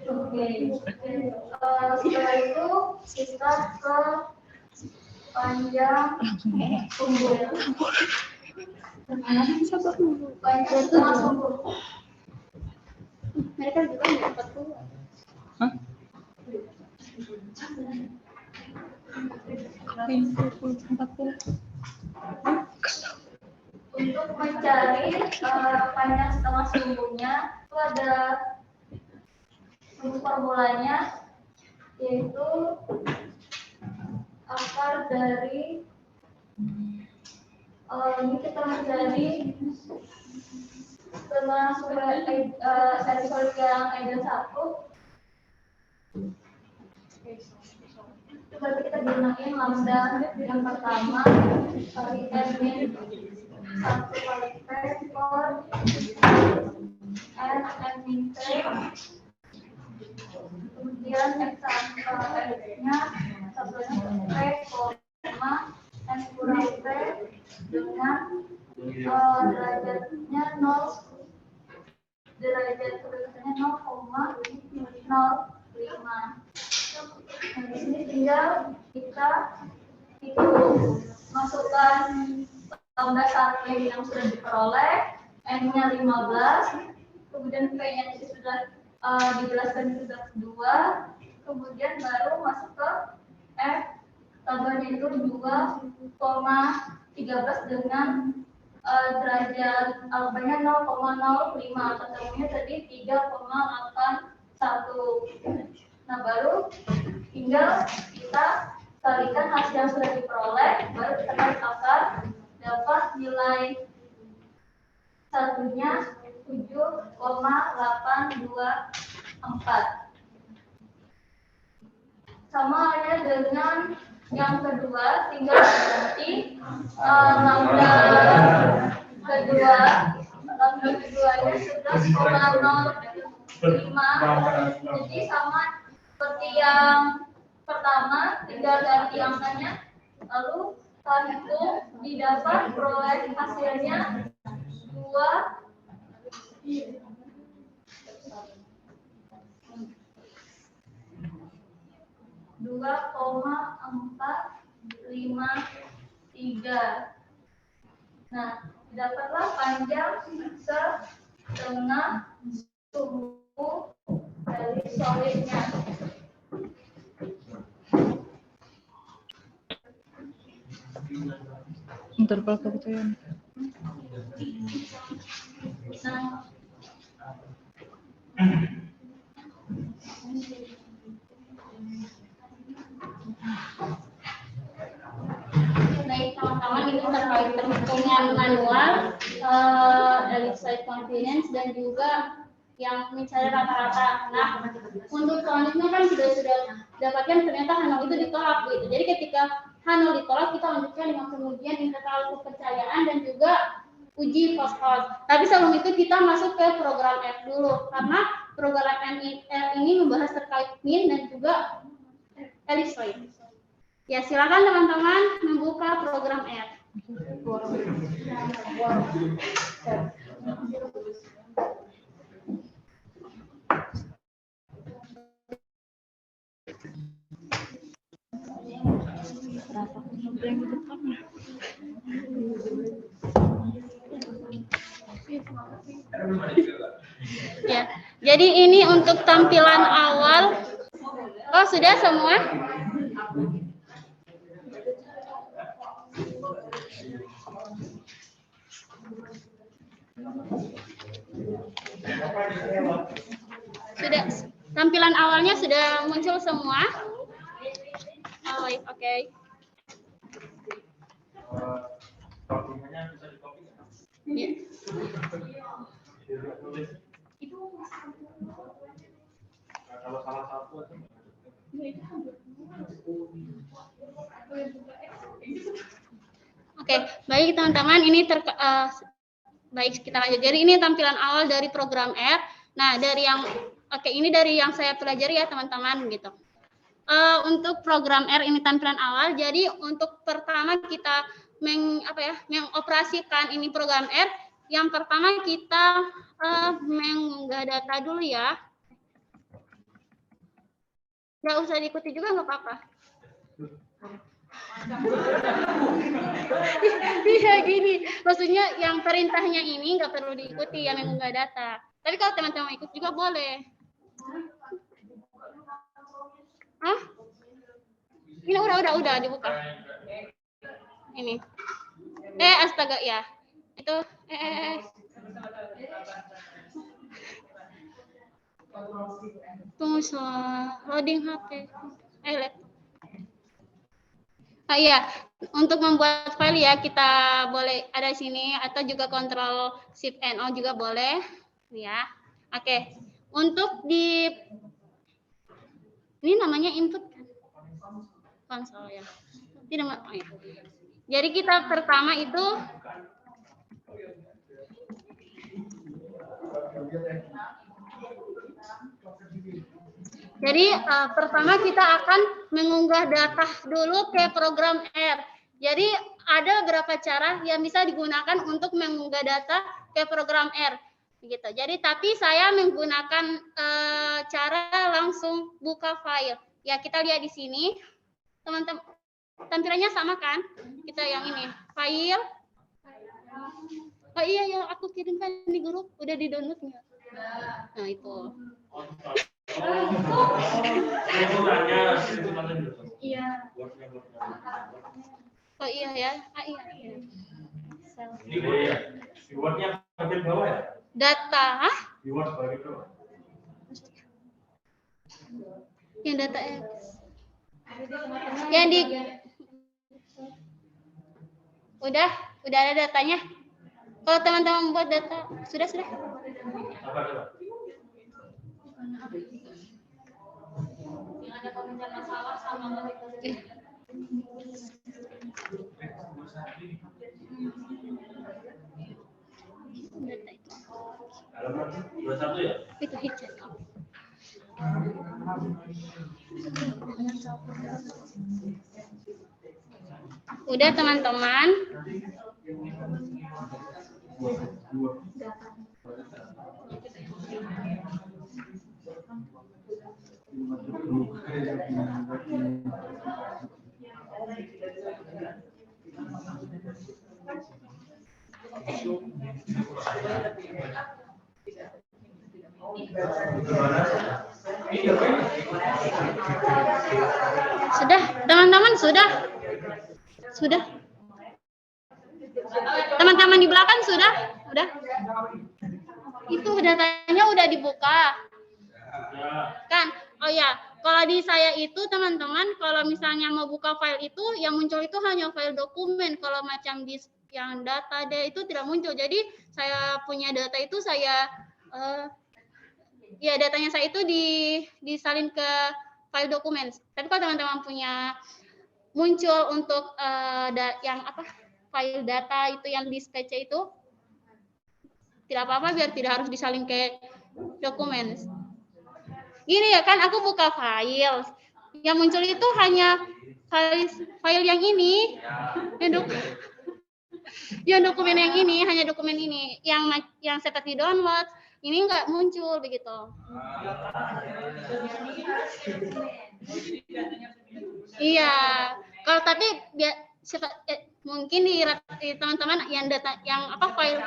Oke. Setelah itu kita ke panjang sumbu. Sabar dulu. Panjang setengah sumbu. Mereka juga nggak 40. Hah? Kayak 40. Untuk mencari panjang setengah sumbunya itu ada formulanya, yaitu akar dari ini kita mencari setengah sumbu epsilon yang ada 1. Itu berarti kita gunain lambda yang pertama kali n min 1 kali vektor n min t, kemudian x-nya satunya p, n kurang p dengan derajatnya 0, derajat kebebasannya 0,05. Nah, di sini tinggal kita masukkan lambda 1 yang sudah diperoleh, n-nya 15, kemudian p-nya itu sudah dijelaskan sudah 2, kemudian baru masuk ke f, tambahnya itu 2,13 dengan derajat alfanya 0,05, ketemunya tadi 3,81. Nah, baru tinggal kita kalikan hasil yang sudah diperoleh, baru kita tarik akar, dapat nilai satunya 7,824. Sama halnya dengan yang kedua, tinggal ganti lambda keduanya 11,05. Jadi sama seperti yang pertama, tinggal ganti angkanya, lalu setelah itu didapat peroleh hasilnya 2,453. Nah, dapatlah panjang setengah sumbu dari solidnya. Ntar kalau kebetulan. Nah, Baik teman-teman, itu terkait perhitungan manual, ellipsoid confidence dan juga yang mencari rata-rata. Nah, untuk selanjutnya kan sudah dapatkan ternyata H0 itu ditolak gitu. Jadi ketika H0 ditolak, kita lanjutkan dengan kemudian interval kepercayaan dan juga uji post-host. Tapi sebelum itu kita masuk ke program F dulu, karena program F ini membahas terkait mean dan juga ellipsoid. Ya, silakan teman-teman membuka program F. Ya, jadi ini untuk tampilan awal Oh, sudah semua? Sudah, tampilan awalnya sudah muncul semua? Oh, baik, oke. Dokumennya bisa di-copy nggak? Ya. Nah, kalau salah satu aja. Oke, baik teman-teman, ini baik kita lanjut. Jadi ini tampilan awal dari program R. Nah, ini dari yang saya pelajari ya teman-teman gitu. Untuk program R ini tampilan awal. Jadi untuk pertama kita mengoperasikan ini program R. Yang pertama kita mengunggah data dulu ya. Nggak usah diikuti juga nggak apa-apa. Iya gini, maksudnya yang perintahnya ini nggak perlu diikuti yang mengunggah data. Tapi kalau teman-teman ikut juga boleh. Hah? Ini udah dibuka. Ini. Astaga ya. Itu tunggu loading HP. Laptop. Iya, untuk membuat file ya kita boleh ada di sini atau juga kontrol Shift NO juga boleh ya. Oke. Untuk ini namanya input kan? Konsol ya. Tidak ya. Jadi kita pertama itu pertama kita akan mengunggah data dulu ke program R. Jadi ada beberapa cara yang bisa digunakan untuk mengunggah data ke program R. Gitu. Jadi tapi saya menggunakan cara langsung buka file. Ya kita lihat di sini, teman-teman, tampilannya sama kan? Kita yang ini, file. Oh iya yang aku kirimkan di grup, udah di download nggak? Nah itu. Iya. Oh iya ya. Iya. Di Word-nya bagian bawah ya? Data. Di Word bagian bawah. Yang data X. Yang di udah ada datanya. Kalau teman-teman buat data sudah. Apa? Yang ada komentar masalah sama data itu. Halaman 21 ya? Itu hijau. Udah teman-teman. Sudah, teman-teman sudah. Teman-teman di belakang sudah. Itu datanya udah dibuka. Kan? Oh ya, kalau di saya itu teman-teman, kalau misalnya mau buka file itu, yang muncul itu hanya file dokumen. Kalau macam di yang data itu tidak muncul. Jadi saya punya data itu datanya saya itu disalin ke file dokumen. Tapi kalau teman-teman punya muncul untuk file data itu yang di PC itu tidak apa-apa biar tidak harus disalin ke dokumen. Gini ya kan aku buka file. Yang muncul itu hanya file yang ini. Yang dokumen yang ini, hanya dokumen ini. Yang seperti download, ini enggak muncul begitu. Iya. Kalau tapi mungkin di teman-teman yang data yang file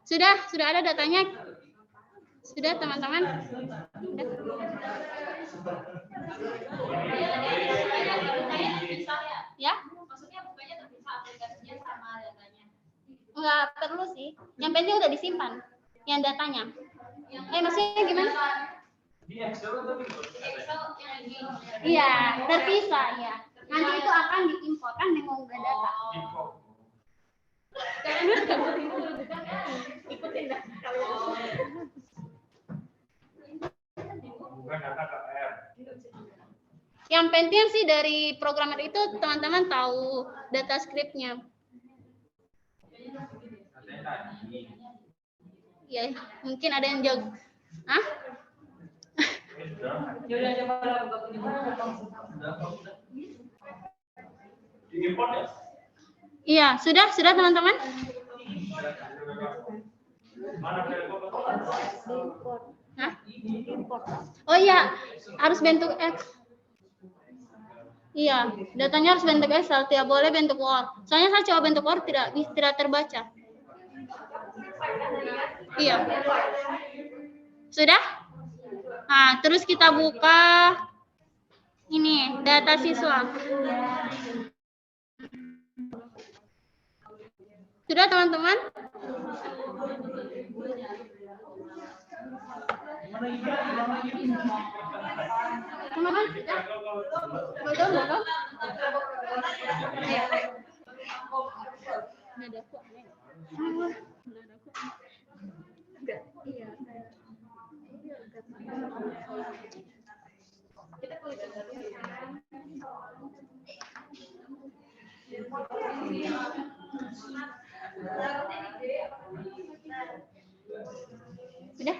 sudah ada datanya. Sudah teman-teman? Ya? Maksudnya bukannya terpisah aplikasinya sama datanya. Enggak perlu sih. Yang penting udah disimpan. Yang datanya. Maksudnya gimana? Di Excel atau di Excel yang ini. Iya, terpisah ya. Nanti itu akan diinfokan mengunggah data. Ikutin dah. bukan data KPR. Yang penting sih dari programmer itu teman-teman tahu data script-nya. Ya, mungkin ada yang jago. Hah? Yaudah coba buka punya. Diimport ya? Iya, sudah teman-teman? Mana Hah? Oh iya, harus bentuk X. Iya, datanya harus bentuk Excel, tidak boleh bentuk Word. Soalnya saya coba bentuk Word tidak terbaca. Iya. Sudah? Nah, terus kita buka ini data siswa. Sudah teman-teman? Teman-teman, sudah? Belum? Nadaku aneh. Nadaku enggak. Iya. Kita kulit dulu ya. Sudah?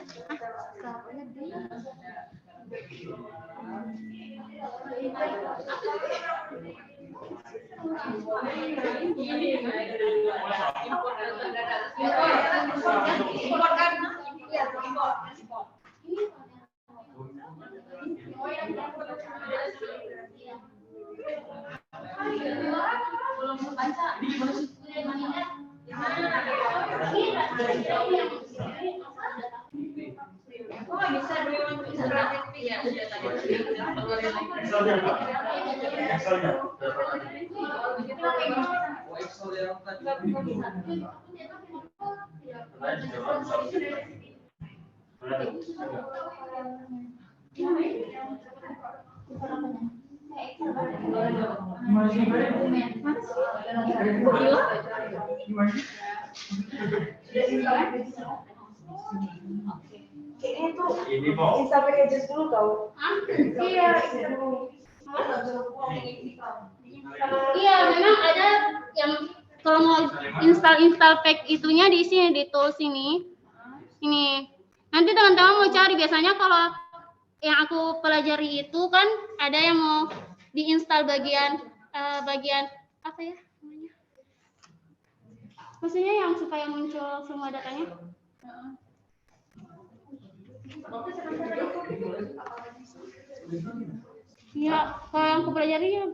Ini mau bisa pakai jus dulu tau? Iya. Iya, memang ada yang kalau mau install pack itunya di sini di tools ini. Ini. Nanti teman-teman mau cari biasanya kalau yang aku pelajari itu kan ada yang mau diinstal bagian apa ya namanya? Maksudnya yang supaya muncul semua datanya. Iya, kalau yang aku pelajari ya.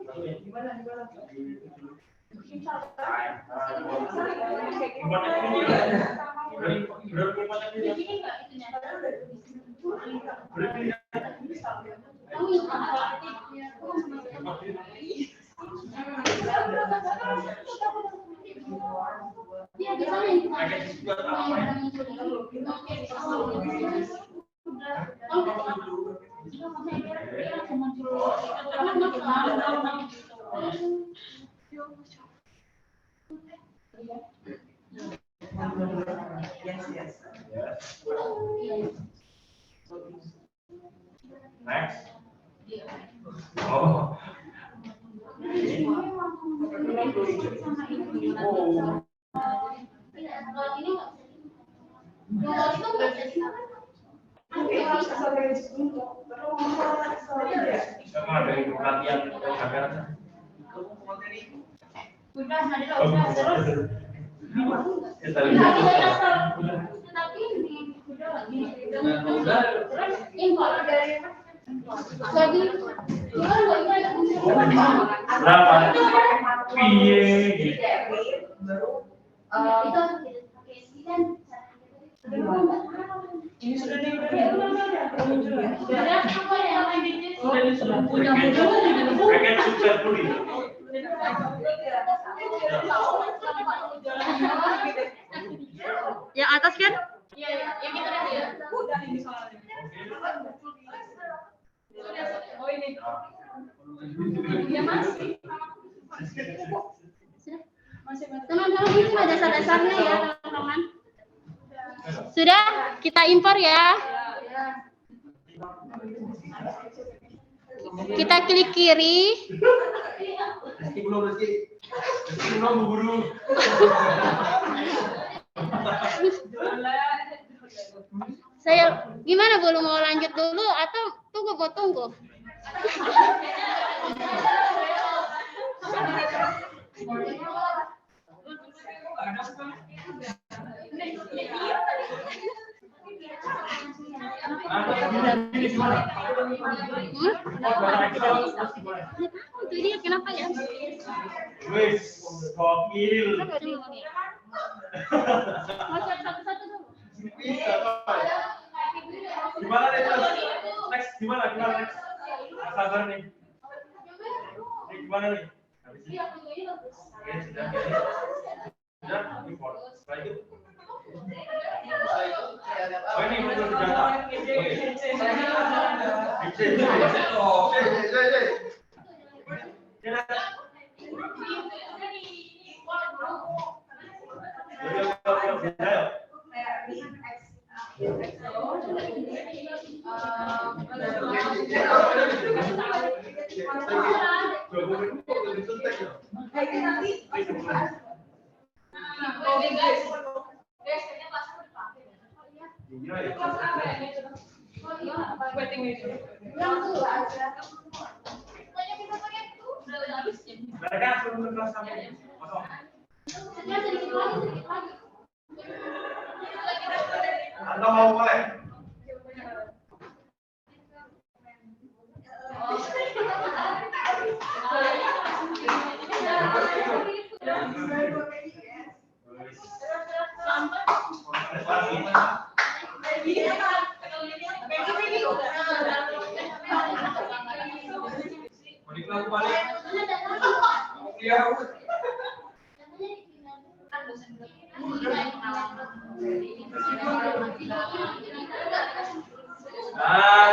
Next. Oh. Sama dari pelatihan agar berapa? Piye? Ini sudah nih, udah muncul ya. Sudah apa yang lain digit? Paket sukses pulih. Yang atas kan? Iya, yang itu tadi ya. Udah ini soalnya. Oh ini. Ya masih. Teman-teman ini cuma dasar-dasarnya ya teman-teman. Sudah kita impor ya. Kita klik kiri. Belum guru. Saya gimana, belum mau lanjut dulu atau tunggu? Itu dia kenapa ya? Wes, gokil. Masuk satu-satu dulu. Bisa, Pak. Gimana nih, Mas? Next, gimana next? Sabar nih. Gimana nih? Habis ini. Oke, sudah. Sudah, import. Setelah itu. Oh, ini muncul senjata. Atau mau mulai?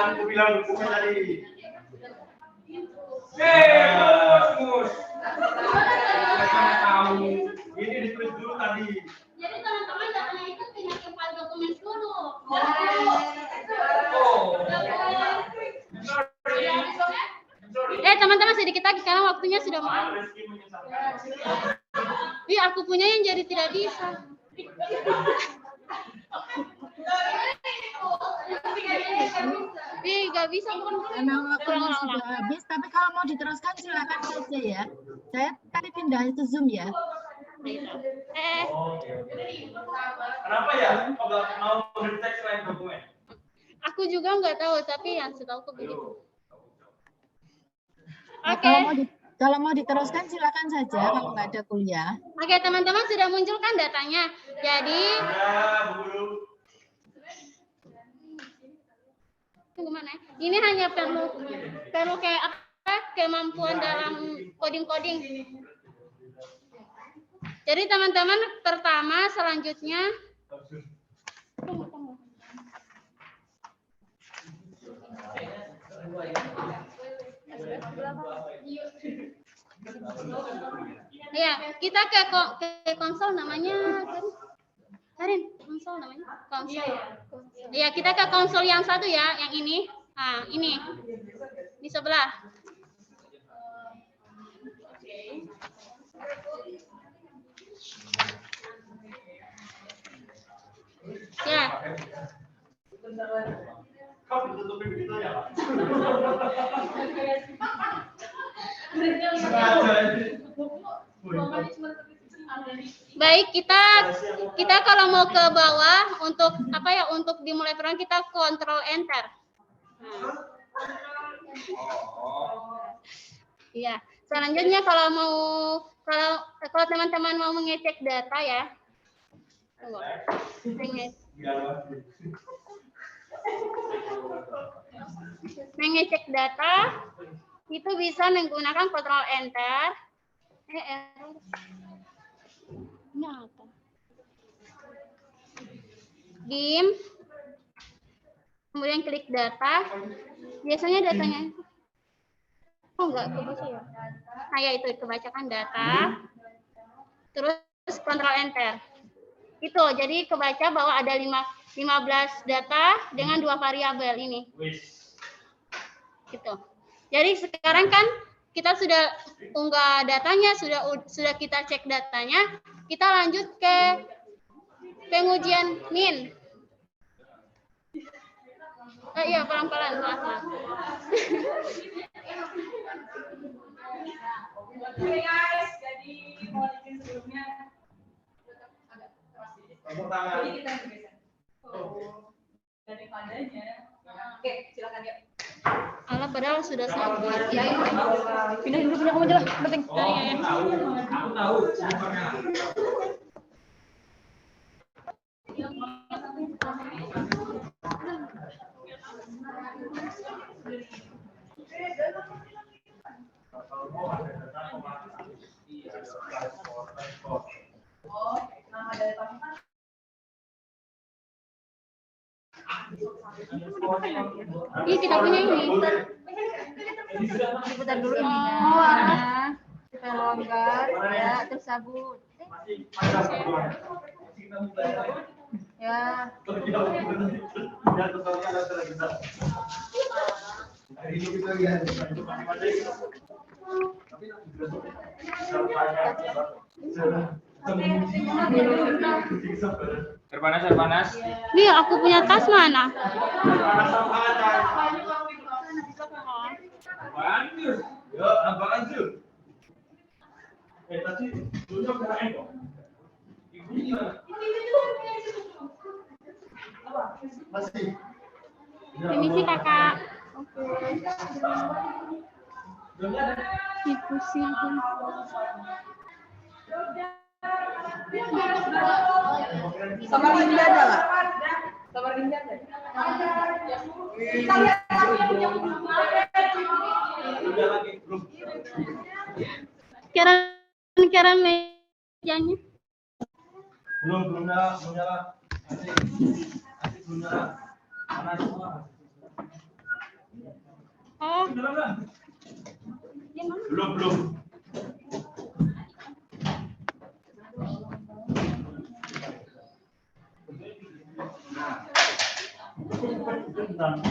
Aku bilang dokumen tadi. Mus. Ini ditulis dulu tadi. Jadi teman-teman datanya itu tinggal ke file dokumen dulu. Teman-teman sedikit lagi karena waktunya sudah mau. Ih, aku punya yang jadi tidak bisa. Ih, nggak bisa bukan. Karena waktunya sudah habis, tapi kalau mau diteruskan silakan saja ya. Saya tadi pindah itu Zoom ya. Kenapa ya? Kok nggak mau ngetek selain dokumen? Aku juga nggak tahu, tapi yang setahu begitu. Nah, Oke. kalau mau diteruskan silakan saja kalau nggak ada kuliah. Oke, teman-teman sudah muncul kan datanya. Jadi, gimana? Ini hanya perlu kayak apa? Kemampuan dalam coding-coding. Jadi teman-teman pertama selanjutnya. Ya, kita ke konsol namanya Karin, konsol namanya konsol. Ya, kita ke konsol yang satu ya, yang ini. Nah, ini di sebelah. Ya. Kau ditutupin gitu ya, Pak? Baik, kita kalau mau ke bawah untuk apa ya, untuk dimulai program kita Ctrl Enter. Iya. Selanjutnya kalau teman-teman mau mengecek data ya. Tunggu. mengecek data itu bisa menggunakan Ctrl Enter. Error. Ini apa? Dim. Kemudian klik data. Biasanya datanya enggak kebaca ya. Nah, ya itu kebacakan data. Terus Ctrl Enter. Itu jadi kebaca bahwa ada 15 data dengan 2 variabel ini. Gitu. Jadi sekarang kan kita sudah unggah datanya, sudah kita cek datanya, kita lanjut ke pengujian min. Iya, pelan-pelan, maaf. Oke guys, jadi mau izin sebelumnya agak keras sedikit. Jadi kita bergeser. Daripadanya. Oke, silakan ya. Alah, padahal sudah selesai. Ya, pindahin dulu punya kamu aja lah, penting. Aku tahu. Nama dari pasukan. Iya, kita punya ini. Diputar dulu intinya. Supaya longgar, ya, terus sabut. Ya. Air panas. Nih, aku punya tas mana? Apaan sih? Tadi dulu keren kok. Ibu gimana? Masih. Permisi, Kakak. Belum ada. Itu sih aku. Sabar Linda ada nggak? Sabar Linda ada. Kita lihat Belum. Keren mejanya. Belum nyala. Asik belum nyala. Panas semua. Oh, Belum.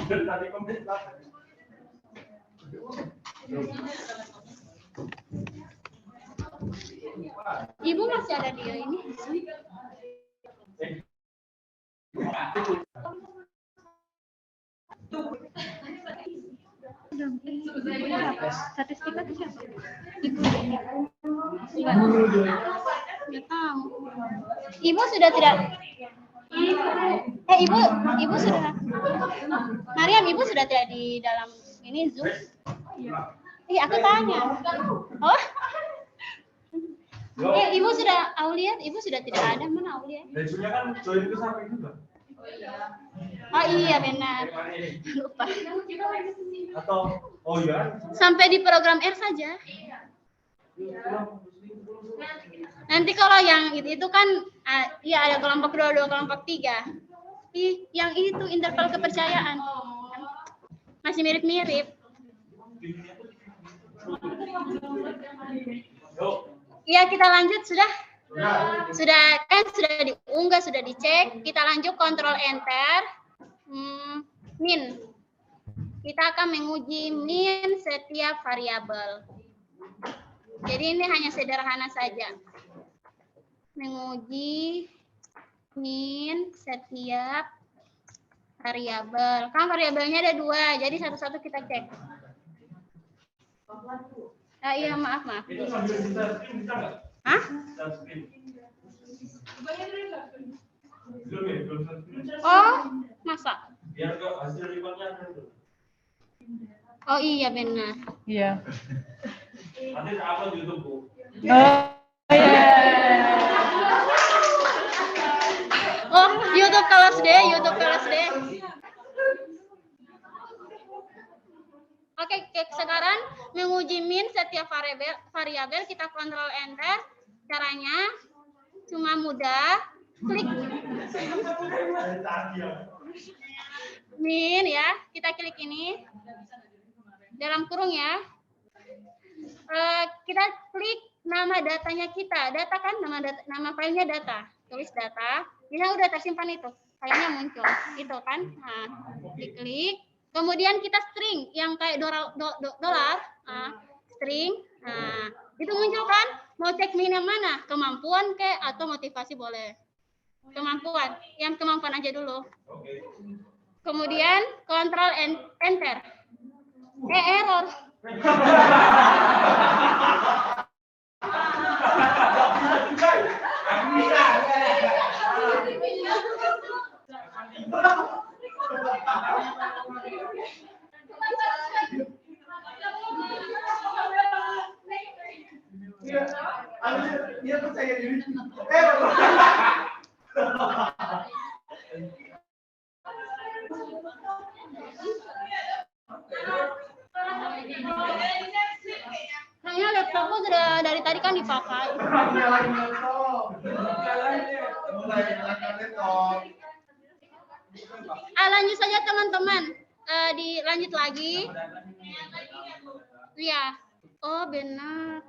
Tadi komplit lah. Ibu masih ada di ini. Statistika itu siapa? Ibu. Nggak tahu. Ibu sudah tidak. Ibu sudah. Mariam, ibu sudah tidak di dalam ini Zoom. Aku tanya. Oh. Ibu sudah Aulia, ibu sudah tidak ada, mana Aulia? Bajunya kan join ke sampai juga. Oh iya benar. Lupa. Atau iya. Sampai di program R saja. Nanti kalau yang itu kan iya ada kelompok 2, kelompok 3. Yang itu interval kepercayaan. Masih mirip-mirip. Iya, kita lanjut sudah. Sudah diunggah, sudah dicek. Kita lanjut Ctrl Enter. Min. Kita akan menguji min setiap variabel. Jadi ini hanya sederhana saja. Menguji min setiap variabel. Kan variabelnya ada 2, jadi satu-satu kita cek. Iya, maaf. Itu sambil bisa screen bisa nggak? Hah? Bisa screen. Belum screen. Oh, masa? Biar kok hasil reportnya ada tuh. Oh iya benar. Iya. Nanti saya upload di YouTube, Bu. Oh, YouTube kelas D. Oke, sekarang menguji min setiap variabel kita kontrol enter. Caranya cuma mudah, klik min ya, kita klik ini dalam kurung ya. Kita klik nama datanya kita, data kan nama filenya data, tulis data, bisa udah tersimpan itu, filenya muncul, itu kan. Nah, diklik, kemudian kita string yang kayak dolar, string, nah itu muncul kan. Mau cek min yang mana, kemampuan kayak atau motivasi boleh. Kemampuan, yang kemampuan aja dulu. Kemudian kontrol enter. Error. Dia percaya diri. Kayaknya laptopku sudah dari tadi kan dipakai. Lanjut saja teman-teman. Dilanjut lagi. Iya. Oh benar.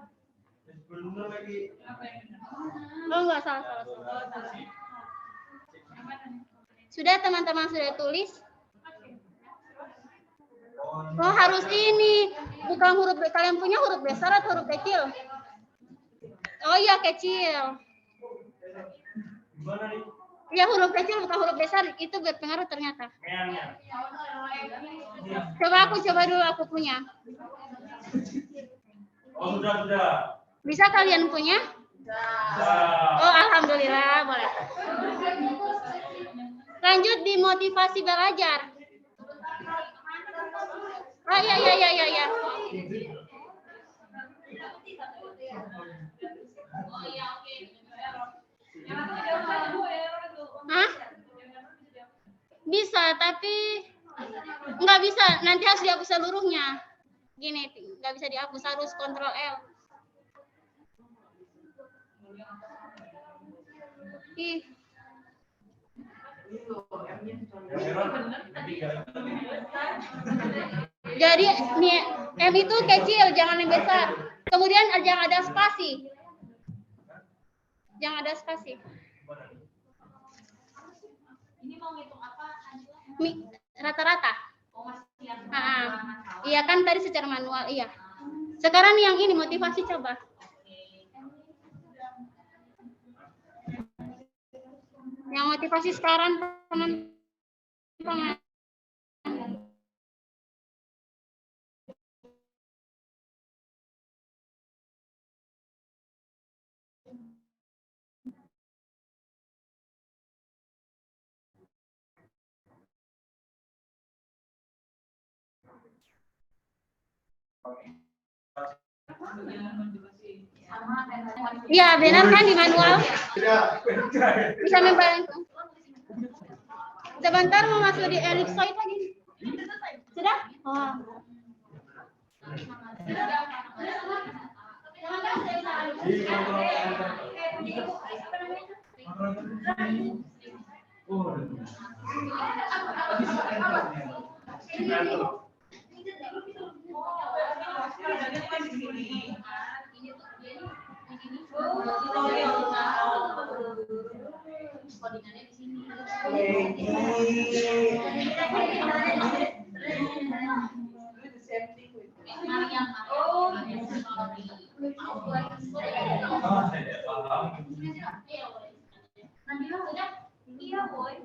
Oh enggak salah. Sudah teman-teman sudah tulis? Oh harus ini, bukan huruf kalian punya huruf besar atau huruf kecil? Oh iya kecil. Iya huruf kecil bukan huruf besar, itu berpengaruh ternyata. Coba dulu aku punya. Oh sudah. Bisa kalian punya? Oh alhamdulillah boleh. Lanjut di motivasi belajar. Oh iya. Hah? Bisa, tapi nggak bisa. Nanti harus dihapus seluruhnya. Gini, nggak bisa dihapus, harus kontrol L. Ih. Jadi nih M itu kecil, jangan yang besar. Kemudian jangan ada spasi. Jangan ada spasi. Ini mau ngitung apa? Rata-rata. Nah, Iya kan tadi secara manual, iya. Sekarang yang ini motivasi coba. Yang motivasi sekarang teman-teman. Iya benar kan di manual? Bisa membantu. Sebentar mau masuk di ellipsoid lagi. Sudah? Oh. Codingannya di sini. Iya, boy.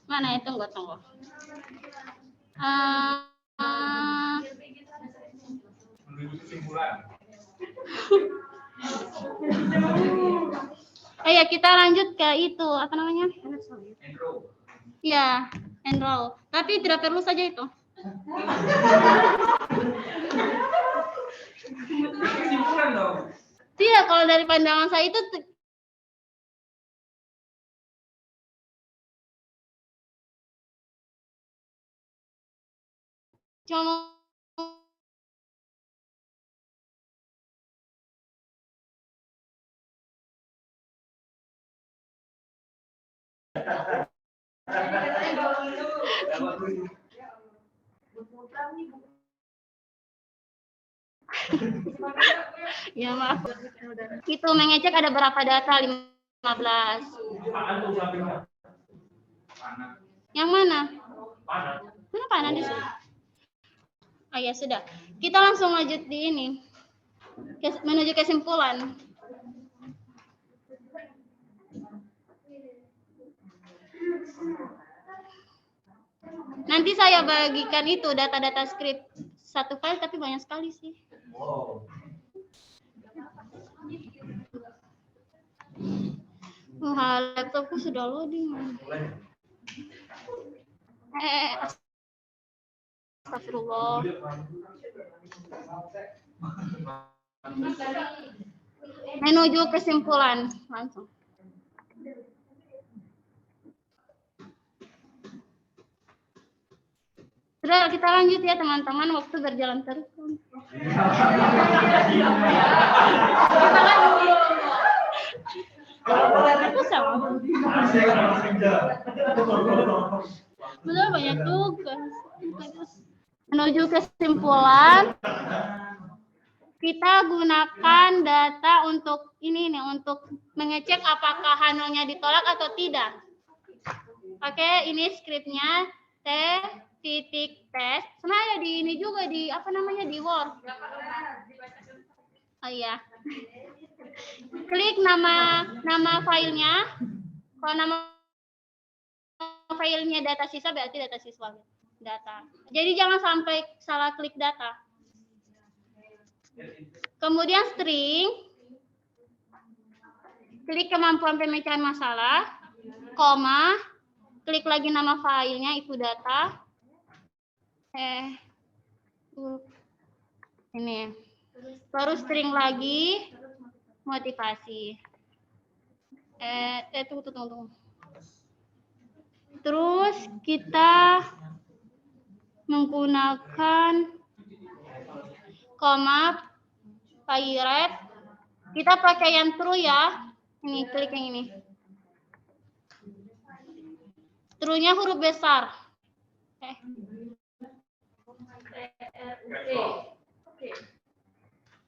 Mana itu? Tunggu. Ya kita lanjut ke itu apa namanya? Ya, enroll. Tapi tidak perlu saja itu. Tidak, kalau dari pandangan saya itu cuma ya maaf. Itu mengecek ada berapa data 15. Yang mana? Mana panah di sini? Oh ya sudah. Kita langsung lanjut di ini. Menuju kesimpulan. Nanti saya bagikan itu data-data script satu file tapi banyak sekali sih. Laptopku sudah loading. Astagfirullah. Menuju kesimpulan langsung. Sudah, kita lanjut ya teman-teman, waktu berjalan terus. Aku sama. Betul, banyak tugas. Menuju kesimpulan, kita gunakan data untuk ini nih, untuk mengecek apakah Hano-nya ditolak atau tidak. Oke, ini skripnya T.test. Sebenarnya di ini juga di apa namanya di Word. Oh iya. Klik nama filenya. Kalau nama filenya data siswa berarti data siswa. Data. Jadi jangan sampai salah klik data. Kemudian string. Klik kemampuan pemecahan masalah. Koma. Klik lagi nama filenya itu data. Ini. Terus string lagi. Motivasi. Tunggu. Terus kita menggunakan koma pirate. Kita pakai yang true ya. Ini klik yang ini. True-nya huruf besar.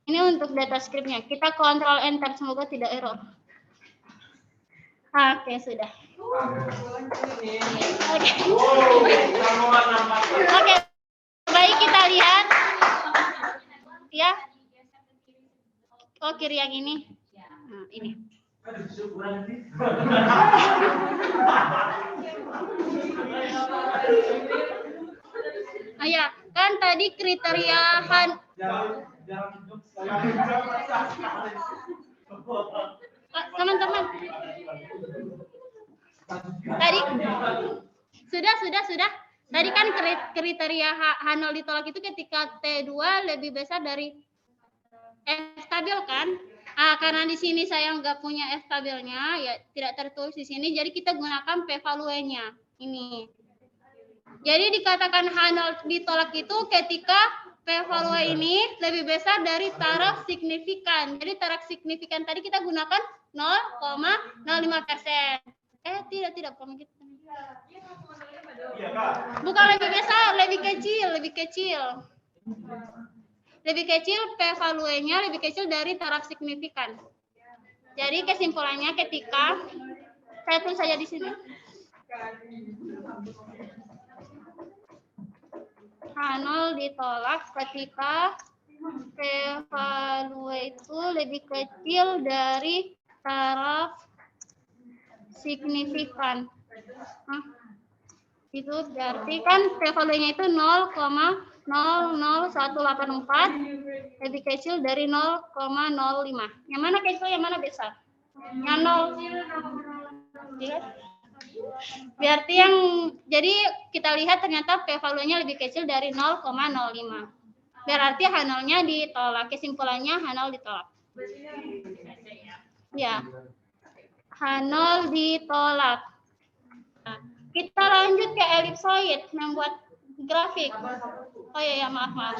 Ini untuk data script-nya. Kita kontrol enter, semoga tidak error. Oke, sudah. Oke, baik kita lihat. Ya. Oh, kiri yang ini. Nah, ini. Ya, kan tadi kriteria teman-teman. Tadi sudah. Tadi kan kriteria H0 ditolak itu ketika T2 lebih besar dari F stabil kan? Karena di sini saya nggak punya F stabilnya, ya tidak tertulis di sini. Jadi kita gunakan P-value-nya ini. Jadi dikatakan H0 ditolak itu ketika P-value ini lebih besar dari taraf signifikan. Jadi taraf signifikan tadi kita gunakan 0,05%. Tidak bukan begitu. Bukan lebih besar, lebih kecil. Lebih kecil P-value-nya lebih kecil dari taraf signifikan. Jadi kesimpulannya ketika saya tulis saja di sini. H0 ditolak ketika P-value itu lebih kecil dari taraf signifikan. Itu berarti kan P-value-nya itu 0,05%. 0,0184 lebih kecil dari 0,05. Yang mana kecil, yang mana besar? Yang 0. Lihat. Berarti yang, jadi kita lihat ternyata p-value-nya lebih kecil dari 0,05. Berarti H0-nya ditolak. Kesimpulannya H0 ditolak. Ya. H0 ditolak. Nah, kita lanjut ke elipsoid, membuat grafik. Oh iya, maaf.